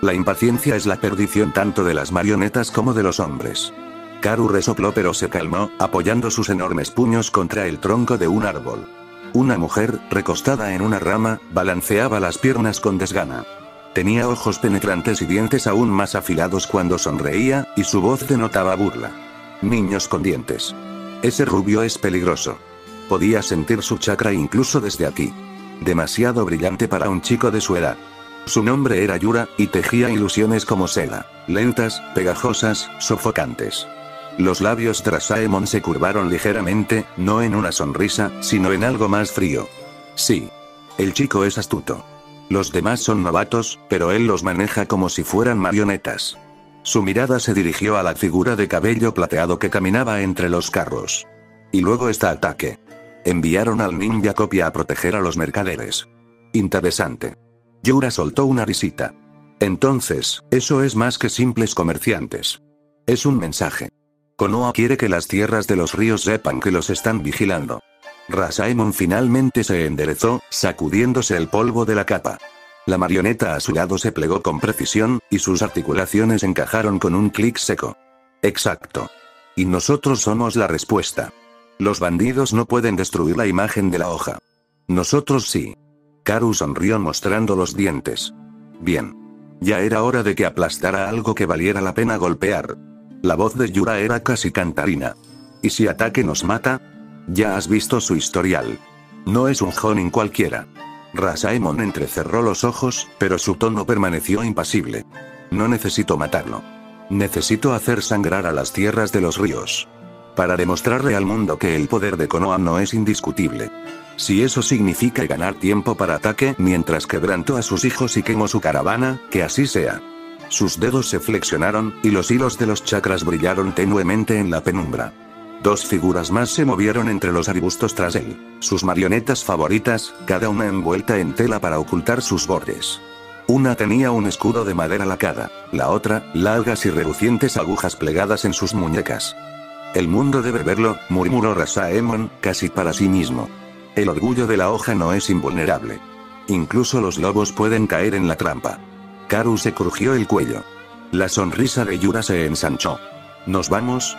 La impaciencia es la perdición tanto de las marionetas como de los hombres. Karu resopló pero se calmó, apoyando sus enormes puños contra el tronco de un árbol. Una mujer, recostada en una rama, balanceaba las piernas con desgana. Tenía ojos penetrantes y dientes aún más afilados cuando sonreía, y su voz denotaba burla. Niños con dientes. Ese rubio es peligroso. Podía sentir su chakra incluso desde aquí. Demasiado brillante para un chico de su edad. Su nombre era Yura, y tejía ilusiones como seda, lentas, pegajosas, sofocantes. Los labios de Rasaemon se curvaron ligeramente, no en una sonrisa, sino en algo más frío. Sí. El chico es astuto. Los demás son novatos, pero él los maneja como si fueran marionetas. Su mirada se dirigió a la figura de cabello plateado que caminaba entre los carros. Y luego está ataque. Enviaron al ninja copia a proteger a los mercaderes. Interesante. Yura soltó una risita. Entonces, eso es más que simples comerciantes. Es un mensaje. Konoha quiere que las tierras de los ríos sepan que los están vigilando. Rasaemon finalmente se enderezó, sacudiéndose el polvo de la capa. La marioneta a su lado se plegó con precisión, y sus articulaciones encajaron con un clic seco. Exacto. Y nosotros somos la respuesta. Los bandidos no pueden destruir la imagen de la hoja. Nosotros sí. Karu sonrió mostrando los dientes. Bien. Ya era hora de que aplastara algo que valiera la pena golpear. La voz de Yura era casi cantarina. ¿Y si Ataque nos mata? Ya has visto su historial. No es un jonin cualquiera. Rasaemon entrecerró los ojos, pero su tono permaneció impasible. No necesito matarlo. Necesito hacer sangrar a las tierras de los ríos. Para demostrarle al mundo que el poder de Konoha no es indiscutible. Si eso significa ganar tiempo para Ataque mientras quebrantó a sus hijos y quemó su caravana, que así sea. Sus dedos se flexionaron, y los hilos de los chakras brillaron tenuemente en la penumbra. Dos figuras más se movieron entre los arbustos tras él, sus marionetas favoritas, cada una envuelta en tela para ocultar sus bordes. Una tenía un escudo de madera lacada, la otra, largas y relucientes agujas plegadas en sus muñecas. El mundo debe verlo, murmuró Rasaemon, casi para sí mismo. El orgullo de la hoja no es invulnerable. Incluso los lobos pueden caer en la trampa. Karu se crujió el cuello. La sonrisa de Yura se ensanchó. ¿Nos vamos?,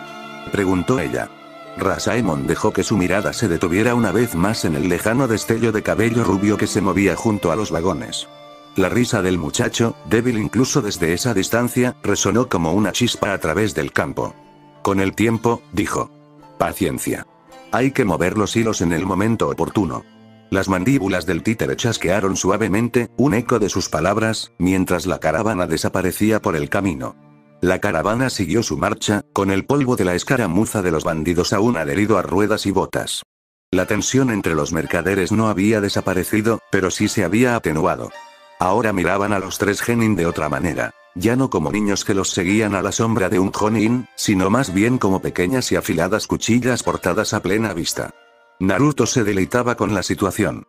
preguntó ella. Rasaemon dejó que su mirada se detuviera una vez más en el lejano destello de cabello rubio que se movía junto a los vagones. La risa del muchacho, débil incluso desde esa distancia, resonó como una chispa a través del campo. Con el tiempo, dijo. Paciencia. Hay que mover los hilos en el momento oportuno. Las mandíbulas del títere chasquearon suavemente, un eco de sus palabras, mientras la caravana desaparecía por el camino. La caravana siguió su marcha, con el polvo de la escaramuza de los bandidos aún adherido a ruedas y botas. La tensión entre los mercaderes no había desaparecido, pero sí se había atenuado. Ahora miraban a los tres genin de otra manera, ya no como niños que los seguían a la sombra de un jonin, sino más bien como pequeñas y afiladas cuchillas portadas a plena vista. Naruto se deleitaba con la situación.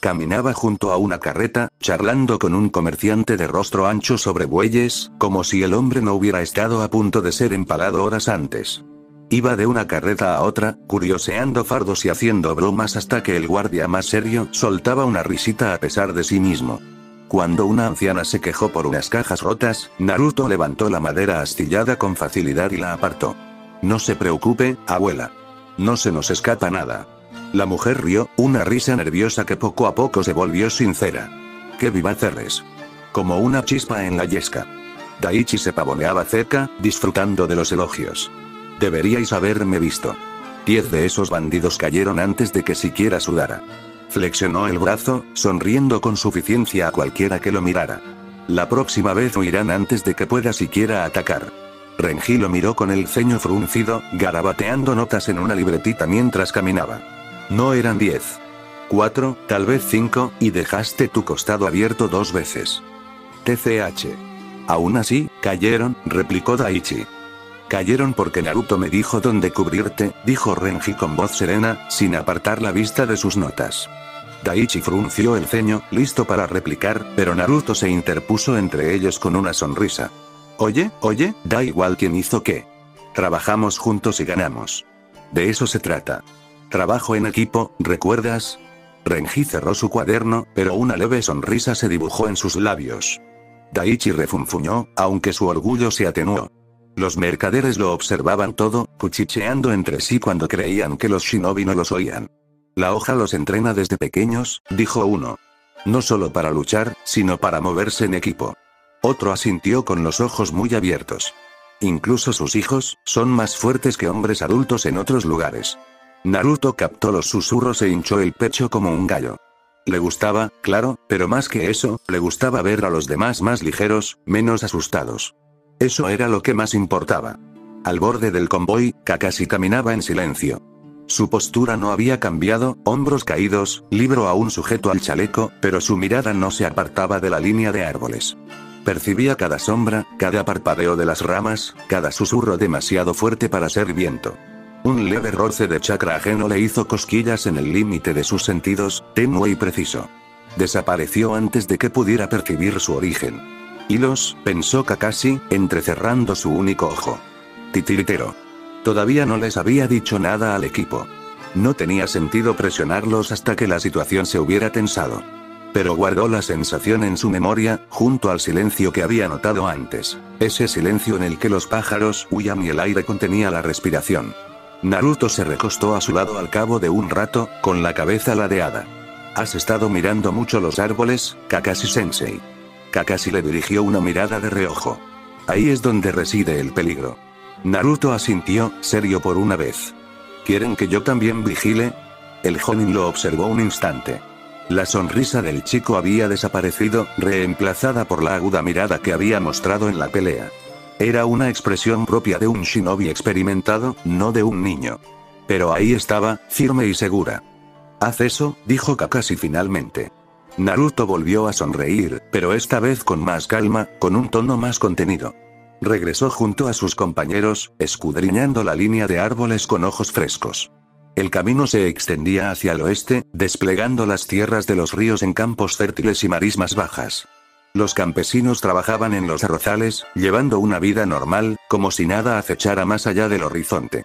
Caminaba junto a una carreta, charlando con un comerciante de rostro ancho sobre bueyes, como si el hombre no hubiera estado a punto de ser empalado horas antes. Iba de una carreta a otra, curioseando fardos y haciendo bromas hasta que el guardia más serio soltaba una risita a pesar de sí mismo. Cuando una anciana se quejó por unas cajas rotas, Naruto levantó la madera astillada con facilidad y la apartó. No se preocupe, abuela. No se nos escapa nada. La mujer rió, una risa nerviosa que poco a poco se volvió sincera. ¡Qué vivaz eres! Como una chispa en la yesca. Daichi se pavoneaba cerca, disfrutando de los elogios. Deberíais haberme visto. 10 de esos bandidos cayeron antes de que siquiera sudara. Flexionó el brazo, sonriendo con suficiencia a cualquiera que lo mirara. La próxima vez huirán antes de que pueda siquiera atacar. Renji lo miró con el ceño fruncido, garabateando notas en una libretita mientras caminaba. No eran 10. 4, tal vez 5, y dejaste tu costado abierto 2 veces. TCH. Aún así, cayeron, replicó Daichi. Cayeron porque Naruto me dijo dónde cubrirte, dijo Renji con voz serena, sin apartar la vista de sus notas. Daichi frunció el ceño, listo para replicar, pero Naruto se interpuso entre ellos con una sonrisa. Oye, da igual quién hizo qué. Trabajamos juntos y ganamos. De eso se trata. Trabajo en equipo, ¿recuerdas? Renji cerró su cuaderno, pero una leve sonrisa se dibujó en sus labios. Daichi refunfuñó, aunque su orgullo se atenuó. Los mercaderes lo observaban todo, cuchicheando entre sí cuando creían que los shinobi no los oían. La hoja los entrena desde pequeños, dijo uno. No solo para luchar, sino para moverse en equipo. Otro asintió con los ojos muy abiertos. Incluso sus hijos, son más fuertes que hombres adultos en otros lugares. Naruto captó los susurros e hinchó el pecho como un gallo. Le gustaba, claro, pero más que eso, le gustaba ver a los demás más ligeros, menos asustados. Eso era lo que más importaba. Al borde del convoy, Kakashi caminaba en silencio. Su postura no había cambiado, hombros caídos, libro aún sujeto al chaleco, pero su mirada no se apartaba de la línea de árboles. Percibía cada sombra, cada parpadeo de las ramas, cada susurro demasiado fuerte para ser viento. Un leve roce de chakra ajeno le hizo cosquillas en el límite de sus sentidos, tenue y preciso. Desapareció antes de que pudiera percibir su origen. Hilos, pensó Kakashi, entrecerrando su único ojo. Titiritero. Todavía no les había dicho nada al equipo. No tenía sentido presionarlos hasta que la situación se hubiera tensado. Pero guardó la sensación en su memoria, junto al silencio que había notado antes. Ese silencio en el que los pájaros huían y el aire contenía la respiración. Naruto se recostó a su lado al cabo de un rato, con la cabeza ladeada. ¿Has estado mirando mucho los árboles, Kakashi-sensei? Kakashi le dirigió una mirada de reojo. Ahí es donde reside el peligro. Naruto asintió, serio por una vez. ¿Quieren que yo también vigile? El Jonin lo observó un instante. La sonrisa del chico había desaparecido, reemplazada por la aguda mirada que había mostrado en la pelea. Era una expresión propia de un shinobi experimentado, no de un niño. Pero ahí estaba, firme y segura. «Haz eso», dijo Kakashi finalmente. Naruto volvió a sonreír, pero esta vez con más calma, con un tono más contenido. Regresó junto a sus compañeros, escudriñando la línea de árboles con ojos frescos. El camino se extendía hacia el oeste, desplegando las tierras de los ríos en campos fértiles y marismas bajas. Los campesinos trabajaban en los arrozales, llevando una vida normal, como si nada acechara más allá del horizonte.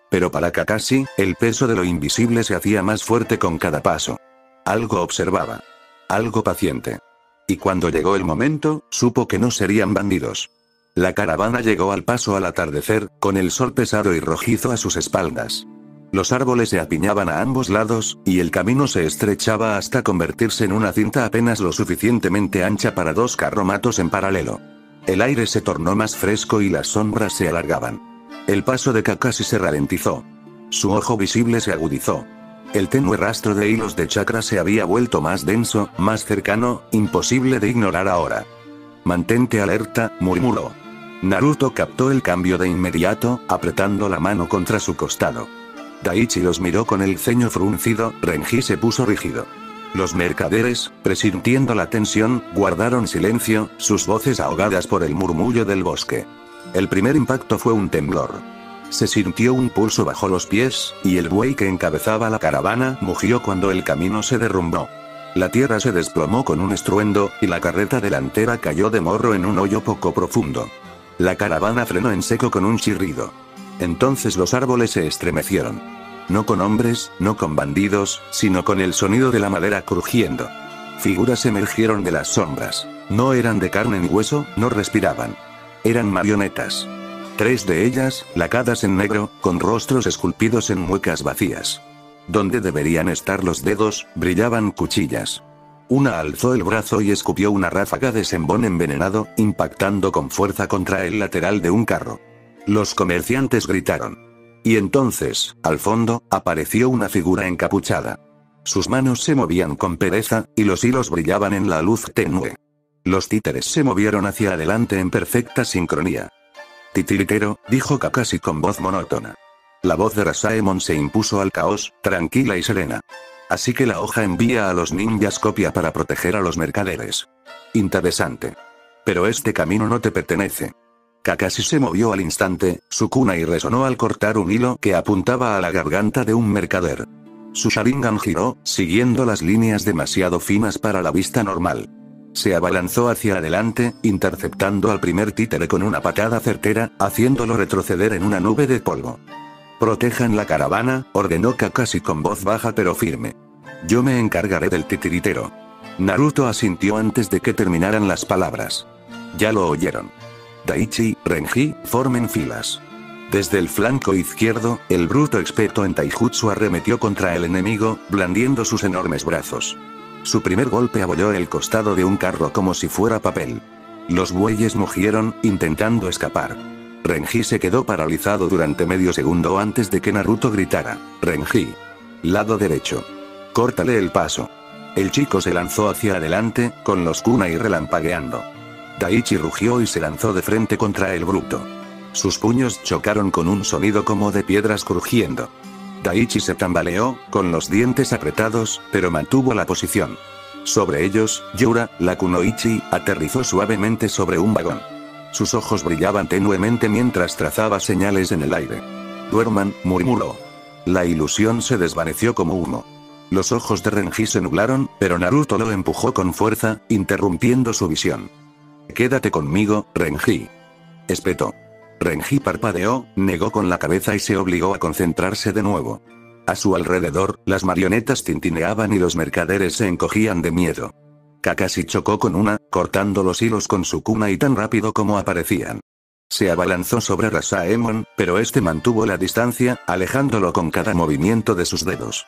Pero para Kakashi, el peso de lo invisible se hacía más fuerte con cada paso. Algo observaba. Algo paciente. Y cuando llegó el momento, supo que no serían bandidos. La caravana llegó al paso al atardecer, con el sol pesado y rojizo a sus espaldas. Los árboles se apiñaban a ambos lados, y el camino se estrechaba hasta convertirse en una cinta apenas lo suficientemente ancha para dos carromatos en paralelo. El aire se tornó más fresco y las sombras se alargaban. El paso de Kakashi se ralentizó. Su ojo visible se agudizó. El tenue rastro de hilos de chakra se había vuelto más denso, más cercano, imposible de ignorar ahora. «Mantente alerta», murmuró. Naruto captó el cambio de inmediato, apretando la mano contra su costado. Daichi los miró con el ceño fruncido, Renji se puso rígido. Los mercaderes, presintiendo la tensión, guardaron silencio, sus voces ahogadas por el murmullo del bosque. El primer impacto fue un temblor. Se sintió un pulso bajo los pies, y el buey que encabezaba la caravana mugió cuando el camino se derrumbó. La tierra se desplomó con un estruendo, y la carreta delantera cayó de morro en un hoyo poco profundo. La caravana frenó en seco con un chirrido. Entonces los árboles se estremecieron. No con hombres, no con bandidos, sino con el sonido de la madera crujiendo. Figuras emergieron de las sombras. No eran de carne ni hueso, no respiraban. Eran marionetas. 3 de ellas, lacadas en negro, con rostros esculpidos en muecas vacías. Donde deberían estar los dedos, brillaban cuchillas. Una alzó el brazo y escupió una ráfaga de sembón envenenado, impactando con fuerza contra el lateral de un carro. Los comerciantes gritaron. Y entonces, al fondo, apareció una figura encapuchada. Sus manos se movían con pereza, y los hilos brillaban en la luz tenue. Los títeres se movieron hacia adelante en perfecta sincronía. «Titiritero», dijo Kakashi con voz monótona. La voz de Rasaemon se impuso al caos, tranquila y serena. «Así que la hoja envía a los ninjas copia para proteger a los mercaderes. Interesante. Pero este camino no te pertenece». Kakashi se movió al instante, su kunai resonó al cortar un hilo que apuntaba a la garganta de un mercader. Su Sharingan giró, siguiendo las líneas demasiado finas para la vista normal. Se abalanzó hacia adelante, interceptando al primer títere con una patada certera, haciéndolo retroceder en una nube de polvo. «Protejan la caravana», ordenó Kakashi con voz baja pero firme. «Yo me encargaré del titiritero». Naruto asintió antes de que terminaran las palabras. Ya lo oyeron. Daichi, Renji, formen filas. Desde el flanco izquierdo, el bruto experto en taijutsu arremetió contra el enemigo, blandiendo sus enormes brazos. Su primer golpe abolló el costado de un carro como si fuera papel. Los bueyes mugieron, intentando escapar. Renji se quedó paralizado durante medio segundo antes de que Naruto gritara. «Renji. Lado derecho. Córtale el paso». El chico se lanzó hacia adelante, con los kunai relampagueando. Daichi rugió y se lanzó de frente contra el bruto. Sus puños chocaron con un sonido como de piedras crujiendo. Daichi se tambaleó, con los dientes apretados, pero mantuvo la posición. Sobre ellos, Yura, la kunoichi, aterrizó suavemente sobre un vagón. Sus ojos brillaban tenuemente mientras trazaba señales en el aire. Duerman, murmuró. La ilusión se desvaneció como humo. Los ojos de Renji se nublaron, pero Naruto lo empujó con fuerza, interrumpiendo su visión. Quédate conmigo, Renji. Espetó. Renji parpadeó, negó con la cabeza y se obligó a concentrarse de nuevo. A su alrededor, las marionetas tintineaban y los mercaderes se encogían de miedo. Kakashi chocó con una, cortando los hilos con su kunai tan rápido como aparecían. Se abalanzó sobre Rasaemon, pero este mantuvo la distancia, alejándolo con cada movimiento de sus dedos.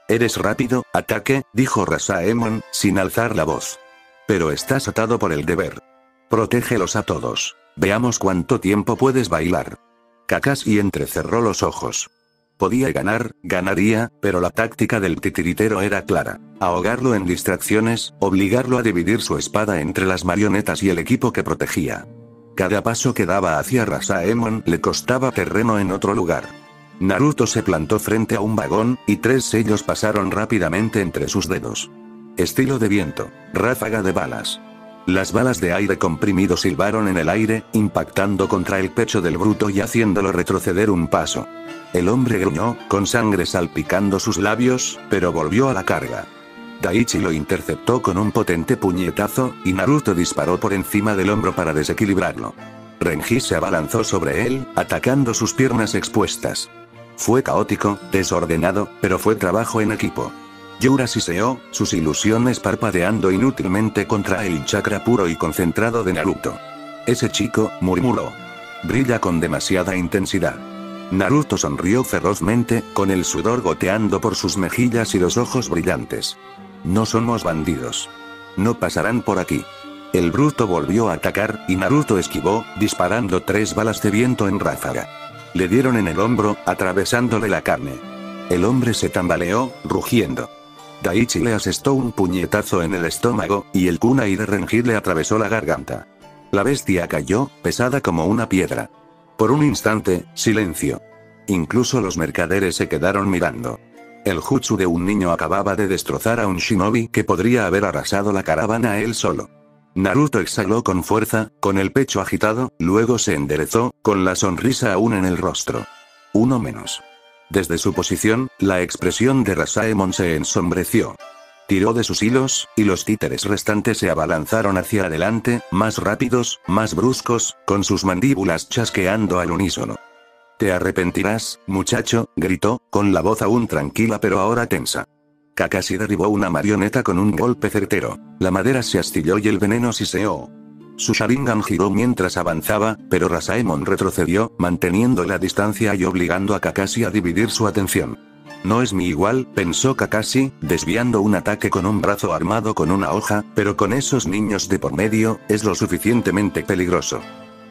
«Eres rápido, ataque», dijo Rasaemon, sin alzar la voz. «Pero estás atado por el deber. Protégelos a todos. Veamos cuánto tiempo puedes bailar». Kakashi entrecerró los ojos. Podía ganar, ganaría, pero la táctica del titiritero era clara. Ahogarlo en distracciones, obligarlo a dividir su espada entre las marionetas y el equipo que protegía. Cada paso que daba hacia Rasaemon le costaba terreno en otro lugar. Naruto se plantó frente a un vagón, y 3 sellos pasaron rápidamente entre sus dedos. Estilo de viento. Ráfaga de balas. Las balas de aire comprimido silbaron en el aire, impactando contra el pecho del bruto y haciéndolo retroceder un paso. El hombre gruñó, con sangre salpicando sus labios, pero volvió a la carga. Daichi lo interceptó con un potente puñetazo, y Naruto disparó por encima del hombro para desequilibrarlo. Renji se abalanzó sobre él, atacando sus piernas expuestas. Fue caótico, desordenado, pero fue trabajo en equipo. Yura siseó, sus ilusiones parpadeando inútilmente contra el chakra puro y concentrado de Naruto. «Ese chico», murmuró. «Brilla con demasiada intensidad». Naruto sonrió ferozmente, con el sudor goteando por sus mejillas y los ojos brillantes. «No somos bandidos. No pasarán por aquí». El bruto volvió a atacar, y Naruto esquivó, disparando 3 balas de viento en ráfaga. Le dieron en el hombro, atravesándole la carne. El hombre se tambaleó, rugiendo. Daichi le asestó un puñetazo en el estómago, y el kunai de Renji le atravesó la garganta. La bestia cayó, pesada como una piedra. Por un instante, silencio. Incluso los mercaderes se quedaron mirando. El jutsu de un niño acababa de destrozar a un shinobi que podría haber arrasado la caravana él solo. Naruto exhaló con fuerza, con el pecho agitado, luego se enderezó, con la sonrisa aún en el rostro. Uno menos. Desde su posición, la expresión de Rasaemon se ensombreció. Tiró de sus hilos, y los títeres restantes se abalanzaron hacia adelante, más rápidos, más bruscos, con sus mandíbulas chasqueando al unísono. «Te arrepentirás, muchacho», gritó, con la voz aún tranquila pero ahora tensa. Kakashi derribó una marioneta con un golpe certero. La madera se astilló y el veneno siseó. Su Sharingan giró mientras avanzaba, pero Rasaemon retrocedió, manteniendo la distancia y obligando a Kakashi a dividir su atención. «No es mi igual», pensó Kakashi, desviando un ataque con un brazo armado con una hoja, pero con esos niños de por medio, es lo suficientemente peligroso.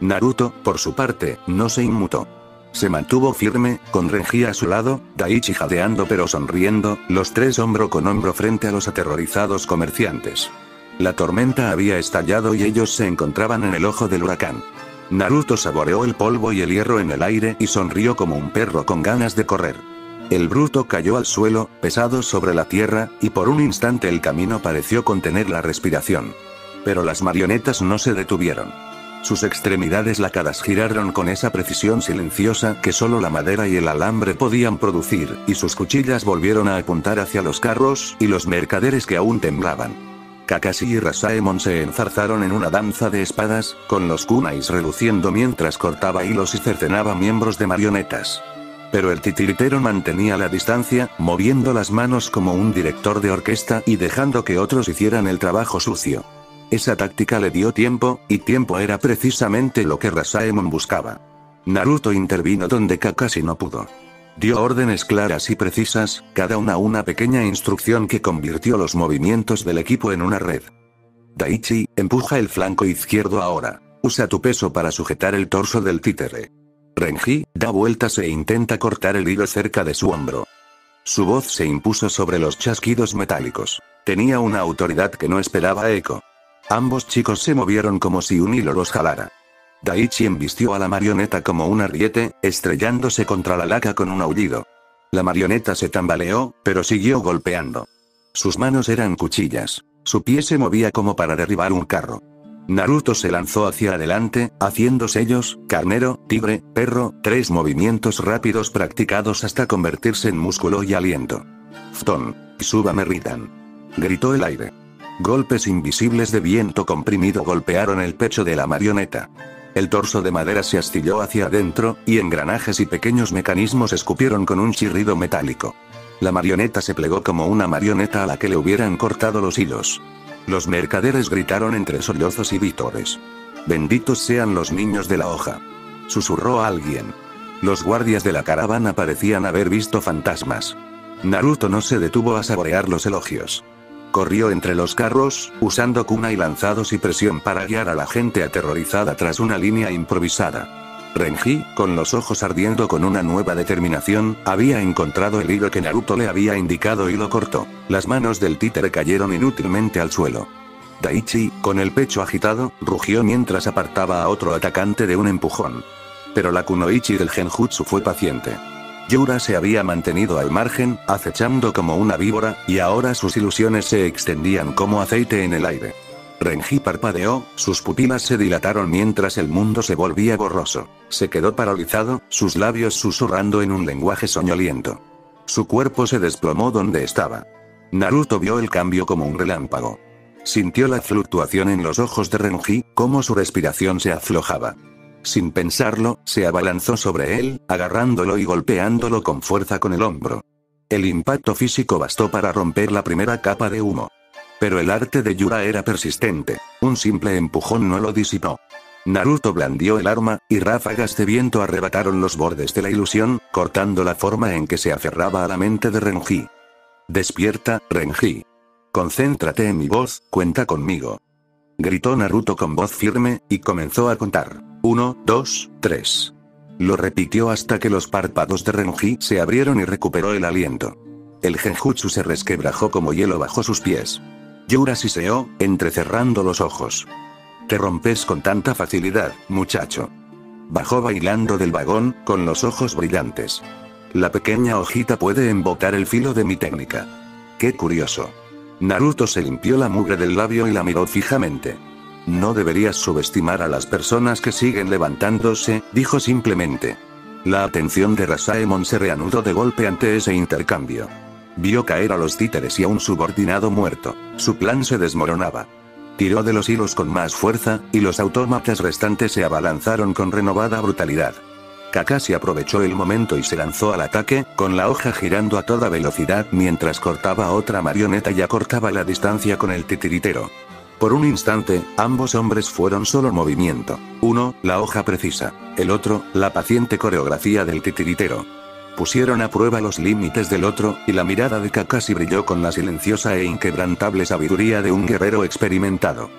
Naruto, por su parte, no se inmutó. Se mantuvo firme, con Renji a su lado, Daichi jadeando pero sonriendo, los 3 hombro con hombro frente a los aterrorizados comerciantes. La tormenta había estallado y ellos se encontraban en el ojo del huracán. Naruto saboreó el polvo y el hierro en el aire y sonrió como un perro con ganas de correr. El bruto cayó al suelo, pesado sobre la tierra, y por un instante el camino pareció contener la respiración. Pero las marionetas no se detuvieron. Sus extremidades lacadas giraron con esa precisión silenciosa que solo la madera y el alambre podían producir, y sus cuchillas volvieron a apuntar hacia los carros y los mercaderes que aún temblaban. Kakashi y Rasaemon se enzarzaron en una danza de espadas, con los kunais reluciendo mientras cortaba hilos y cercenaba miembros de marionetas. Pero el titiritero mantenía la distancia, moviendo las manos como un director de orquesta y dejando que otros hicieran el trabajo sucio. Esa táctica le dio tiempo, y tiempo era precisamente lo que Rasaemon buscaba. Naruto intervino donde Kakashi no pudo. Dio órdenes claras y precisas, cada una pequeña instrucción que convirtió los movimientos del equipo en una red. Daichi, empuja el flanco izquierdo ahora. Usa tu peso para sujetar el torso del títere. Renji, da vueltas e intenta cortar el hilo cerca de su hombro. Su voz se impuso sobre los chasquidos metálicos. Tenía una autoridad que no esperaba Eco. Ambos chicos se movieron como si un hilo los jalara. Daichi embistió a la marioneta como un ariete, estrellándose contra la laca con un aullido. La marioneta se tambaleó, pero siguió golpeando. Sus manos eran cuchillas. Su pie se movía como para derribar un carro. Naruto se lanzó hacia adelante, haciendo sellos, carnero, tigre, perro, 3 movimientos rápidos practicados hasta convertirse en músculo y aliento. Fton, Izubame Ridan. Gritó el aire. Golpes invisibles de viento comprimido golpearon el pecho de la marioneta. El torso de madera se astilló hacia adentro, y engranajes y pequeños mecanismos escupieron con un chirrido metálico. La marioneta se plegó como una marioneta a la que le hubieran cortado los hilos. Los mercaderes gritaron entre sollozos y vítores. «Benditos sean los niños de la hoja», susurró alguien. Los guardias de la caravana parecían haber visto fantasmas. Naruto no se detuvo a saborear los elogios. Corrió entre los carros, usando kunai lanzados y presión para guiar a la gente aterrorizada tras una línea improvisada. Renji, con los ojos ardiendo con una nueva determinación, había encontrado el hilo que Naruto le había indicado y lo cortó. Las manos del títere cayeron inútilmente al suelo. Daichi, con el pecho agitado, rugió mientras apartaba a otro atacante de un empujón. Pero la kunoichi del genjutsu fue paciente. Yura se había mantenido al margen, acechando como una víbora, y ahora sus ilusiones se extendían como aceite en el aire. Renji parpadeó, sus pupilas se dilataron mientras el mundo se volvía borroso. Se quedó paralizado, sus labios susurrando en un lenguaje soñoliento. Su cuerpo se desplomó donde estaba. Naruto vio el cambio como un relámpago. Sintió la fluctuación en los ojos de Renji, como su respiración se aflojaba. Sin pensarlo, se abalanzó sobre él, agarrándolo y golpeándolo con fuerza con el hombro. El impacto físico bastó para romper la primera capa de humo. Pero el arte de Yura era persistente. Un simple empujón no lo disipó. Naruto blandió el arma, y ráfagas de viento arrebataron los bordes de la ilusión, cortando la forma en que se aferraba a la mente de Renji. «Despierta, Renji. Concéntrate en mi voz, cuenta conmigo», gritó Naruto con voz firme, y comenzó a contar. 1, 2, 3. Lo repitió hasta que los párpados de Renji se abrieron y recuperó el aliento. El genjutsu se resquebrajó como hielo bajo sus pies. Yura siseó, entrecerrando los ojos. «Te rompes con tanta facilidad, muchacho». Bajó bailando del vagón, con los ojos brillantes. «La pequeña hojita puede embotar el filo de mi técnica. Qué curioso». Naruto se limpió la mugre del labio y la miró fijamente. «No deberías subestimar a las personas que siguen levantándose», dijo simplemente. La atención de Rasaemon se reanudó de golpe ante ese intercambio. Vio caer a los títeres y a un subordinado muerto. Su plan se desmoronaba. Tiró de los hilos con más fuerza, y los autómatas restantes se abalanzaron con renovada brutalidad. Kakashi aprovechó el momento y se lanzó al ataque, con la hoja girando a toda velocidad mientras cortaba a otra marioneta y acortaba la distancia con el titiritero. Por un instante, ambos hombres fueron solo movimiento. Uno, la hoja precisa. El otro, la paciente coreografía del titiritero. Pusieron a prueba los límites del otro, y la mirada de Kakashi brilló con la silenciosa e inquebrantable sabiduría de un guerrero experimentado.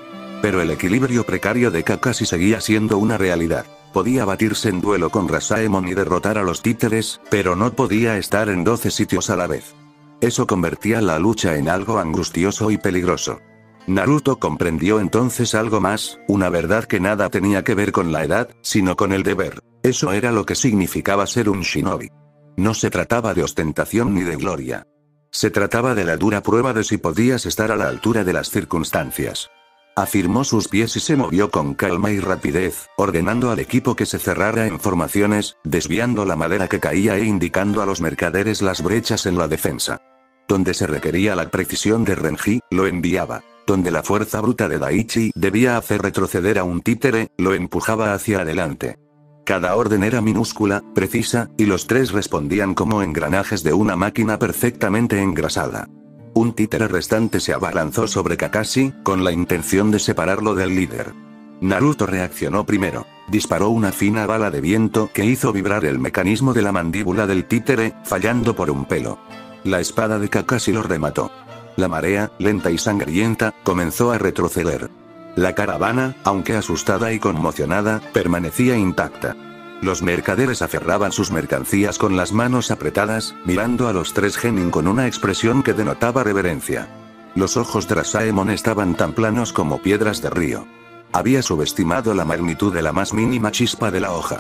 Pero el equilibrio precario de Kakashi seguía siendo una realidad. Podía batirse en duelo con Rasaemon y derrotar a los títeres, pero no podía estar en 12 sitios a la vez. Eso convertía la lucha en algo angustioso y peligroso. Naruto comprendió entonces algo más, una verdad que nada tenía que ver con la edad, sino con el deber. Eso era lo que significaba ser un shinobi. No se trataba de ostentación ni de gloria. Se trataba de la dura prueba de si podías estar a la altura de las circunstancias. Afirmó sus pies y se movió con calma y rapidez, ordenando al equipo que se cerrara en formaciones, desviando la madera que caía e indicando a los mercaderes las brechas en la defensa. Donde se requería la precisión de Renji, lo enviaba. Donde la fuerza bruta de Daichi debía hacer retroceder a un títere, lo empujaba hacia adelante. Cada orden era minúscula, precisa, y los tres respondían como engranajes de una máquina perfectamente engrasada. Un títere restante se abalanzó sobre Kakashi, con la intención de separarlo del líder. Naruto reaccionó primero. Disparó una fina bala de viento que hizo vibrar el mecanismo de la mandíbula del títere, fallando por un pelo. La espada de Kakashi lo remató. La marea, lenta y sangrienta, comenzó a retroceder. La caravana, aunque asustada y conmocionada, permanecía intacta. Los mercaderes aferraban sus mercancías con las manos apretadas, mirando a los tres genin con una expresión que denotaba reverencia. Los ojos de Rasaemon estaban tan planos como piedras de río. Había subestimado la magnitud de la más mínima chispa de la hoja.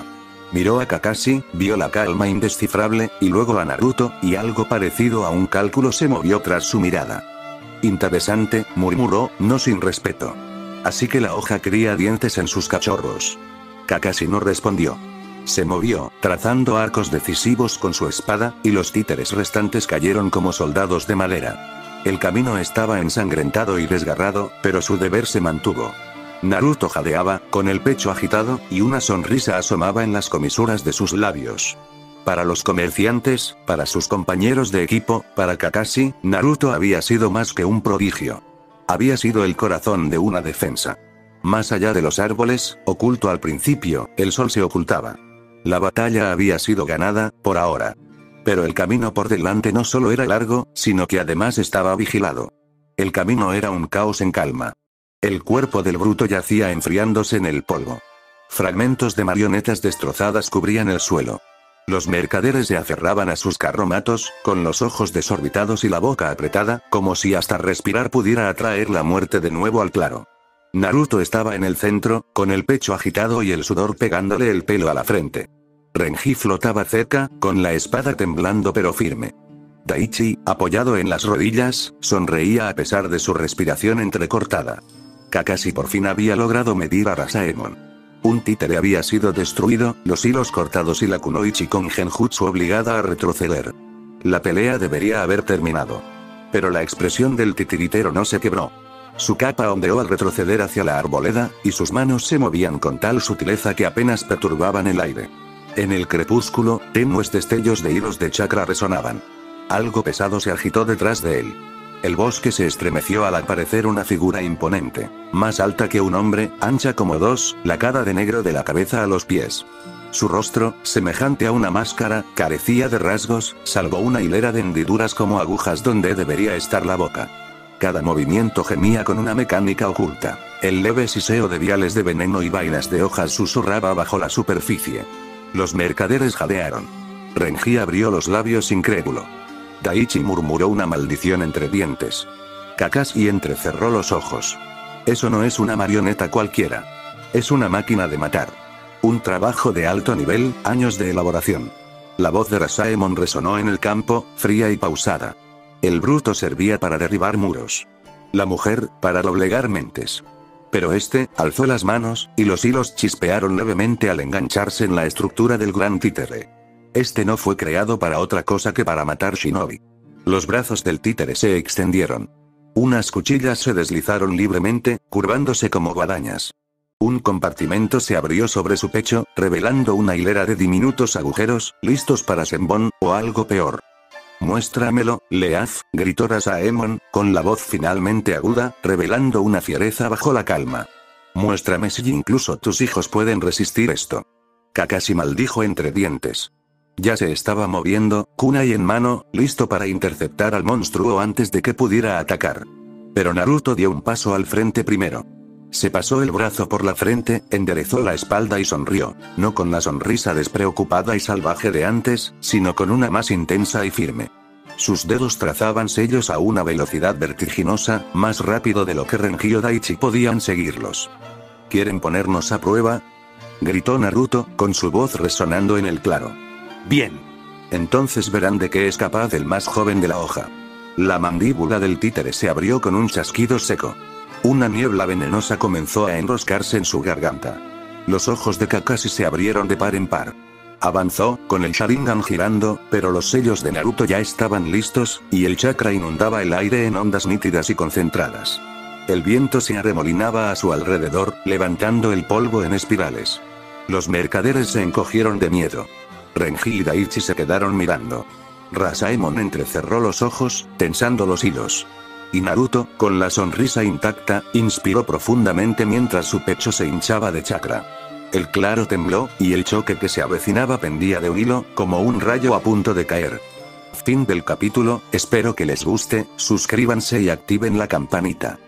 Miró a Kakashi, vio la calma indescifrable, y luego a Naruto, y algo parecido a un cálculo se movió tras su mirada. «Interesante», murmuró, no sin respeto. Así que la hoja cría dientes en sus cachorros. Kakashi no respondió. Se movió, trazando arcos decisivos con su espada, y los títeres restantes cayeron como soldados de madera. El camino estaba ensangrentado y desgarrado, pero su deber se mantuvo. Naruto jadeaba, con el pecho agitado, y una sonrisa asomaba en las comisuras de sus labios. Para los comerciantes, para sus compañeros de equipo, para Kakashi, Naruto había sido más que un prodigio. Había sido el corazón de una defensa. Más allá de los árboles, oculto al principio, el sol se ocultaba. La batalla había sido ganada, por ahora. Pero el camino por delante no solo era largo, sino que además estaba vigilado. El camino era un caos en calma. El cuerpo del bruto yacía enfriándose en el polvo. Fragmentos de marionetas destrozadas cubrían el suelo. Los mercaderes se aferraban a sus carromatos, con los ojos desorbitados y la boca apretada, como si hasta respirar pudiera atraer la muerte de nuevo al claro. Naruto estaba en el centro, con el pecho agitado y el sudor pegándole el pelo a la frente. Renji flotaba cerca, con la espada temblando pero firme. Daichi, apoyado en las rodillas, sonreía a pesar de su respiración entrecortada. Kakashi por fin había logrado medir a Rasaemon. Un títere había sido destruido, los hilos cortados y la kunoichi con genjutsu obligada a retroceder. La pelea debería haber terminado. Pero la expresión del titiritero no se quebró. Su capa ondeó al retroceder hacia la arboleda, y sus manos se movían con tal sutileza que apenas perturbaban el aire. En el crepúsculo, tenues destellos de hilos de chakra resonaban. Algo pesado se agitó detrás de él. El bosque se estremeció al aparecer una figura imponente, más alta que un hombre, ancha como dos, lacada de negro de la cabeza a los pies. Su rostro, semejante a una máscara, carecía de rasgos, salvo una hilera de hendiduras como agujas donde debería estar la boca. Cada movimiento gemía con una mecánica oculta. El leve siseo de viales de veneno y vainas de hojas susurraba bajo la superficie. Los mercaderes jadearon. Renji abrió los labios incrédulo. Daichi murmuró una maldición entre dientes. Kakashi entrecerró los ojos. Eso no es una marioneta cualquiera. Es una máquina de matar. Un trabajo de alto nivel, años de elaboración. La voz de Rasaemon resonó en el campo, fría y pausada. El bruto servía para derribar muros. La mujer, para doblegar mentes. Pero este, alzó las manos, y los hilos chispearon levemente al engancharse en la estructura del gran títere. Este no fue creado para otra cosa que para matar shinobi. Los brazos del títere se extendieron. Unas cuchillas se deslizaron libremente, curvándose como guadañas. Un compartimento se abrió sobre su pecho, revelando una hilera de diminutos agujeros, listos para Senbon, o algo peor. «Muéstramelo, Leaf», gritó Rasaemon, con la voz finalmente aguda, revelando una fiereza bajo la calma. «Muéstrame si incluso tus hijos pueden resistir esto». Kakashi maldijo entre dientes. Ya se estaba moviendo, kunai en mano, listo para interceptar al monstruo antes de que pudiera atacar. Pero Naruto dio un paso al frente primero. Se pasó el brazo por la frente, enderezó la espalda y sonrió, no con la sonrisa despreocupada y salvaje de antes, sino con una más intensa y firme. Sus dedos trazaban sellos a una velocidad vertiginosa, más rápido de lo que Renji o Daichi podían seguirlos. ¿Quieren ponernos a prueba?, gritó Naruto, con su voz resonando en el claro. Bien. Entonces verán de qué es capaz el más joven de la hoja. La mandíbula del títere se abrió con un chasquido seco. Una niebla venenosa comenzó a enroscarse en su garganta. Los ojos de Kakashi se abrieron de par en par. Avanzó, con el Sharingan girando, pero los sellos de Naruto ya estaban listos, y el chakra inundaba el aire en ondas nítidas y concentradas. El viento se arremolinaba a su alrededor, levantando el polvo en espirales. Los mercaderes se encogieron de miedo. Renji y Daichi se quedaron mirando. Rasaemon entrecerró los ojos, tensando los hilos. Y Naruto, con la sonrisa intacta, inspiró profundamente mientras su pecho se hinchaba de chakra. El claro tembló, y el choque que se avecinaba pendía de un hilo, como un rayo a punto de caer. Fin del capítulo, espero que les guste, suscríbanse y activen la campanita.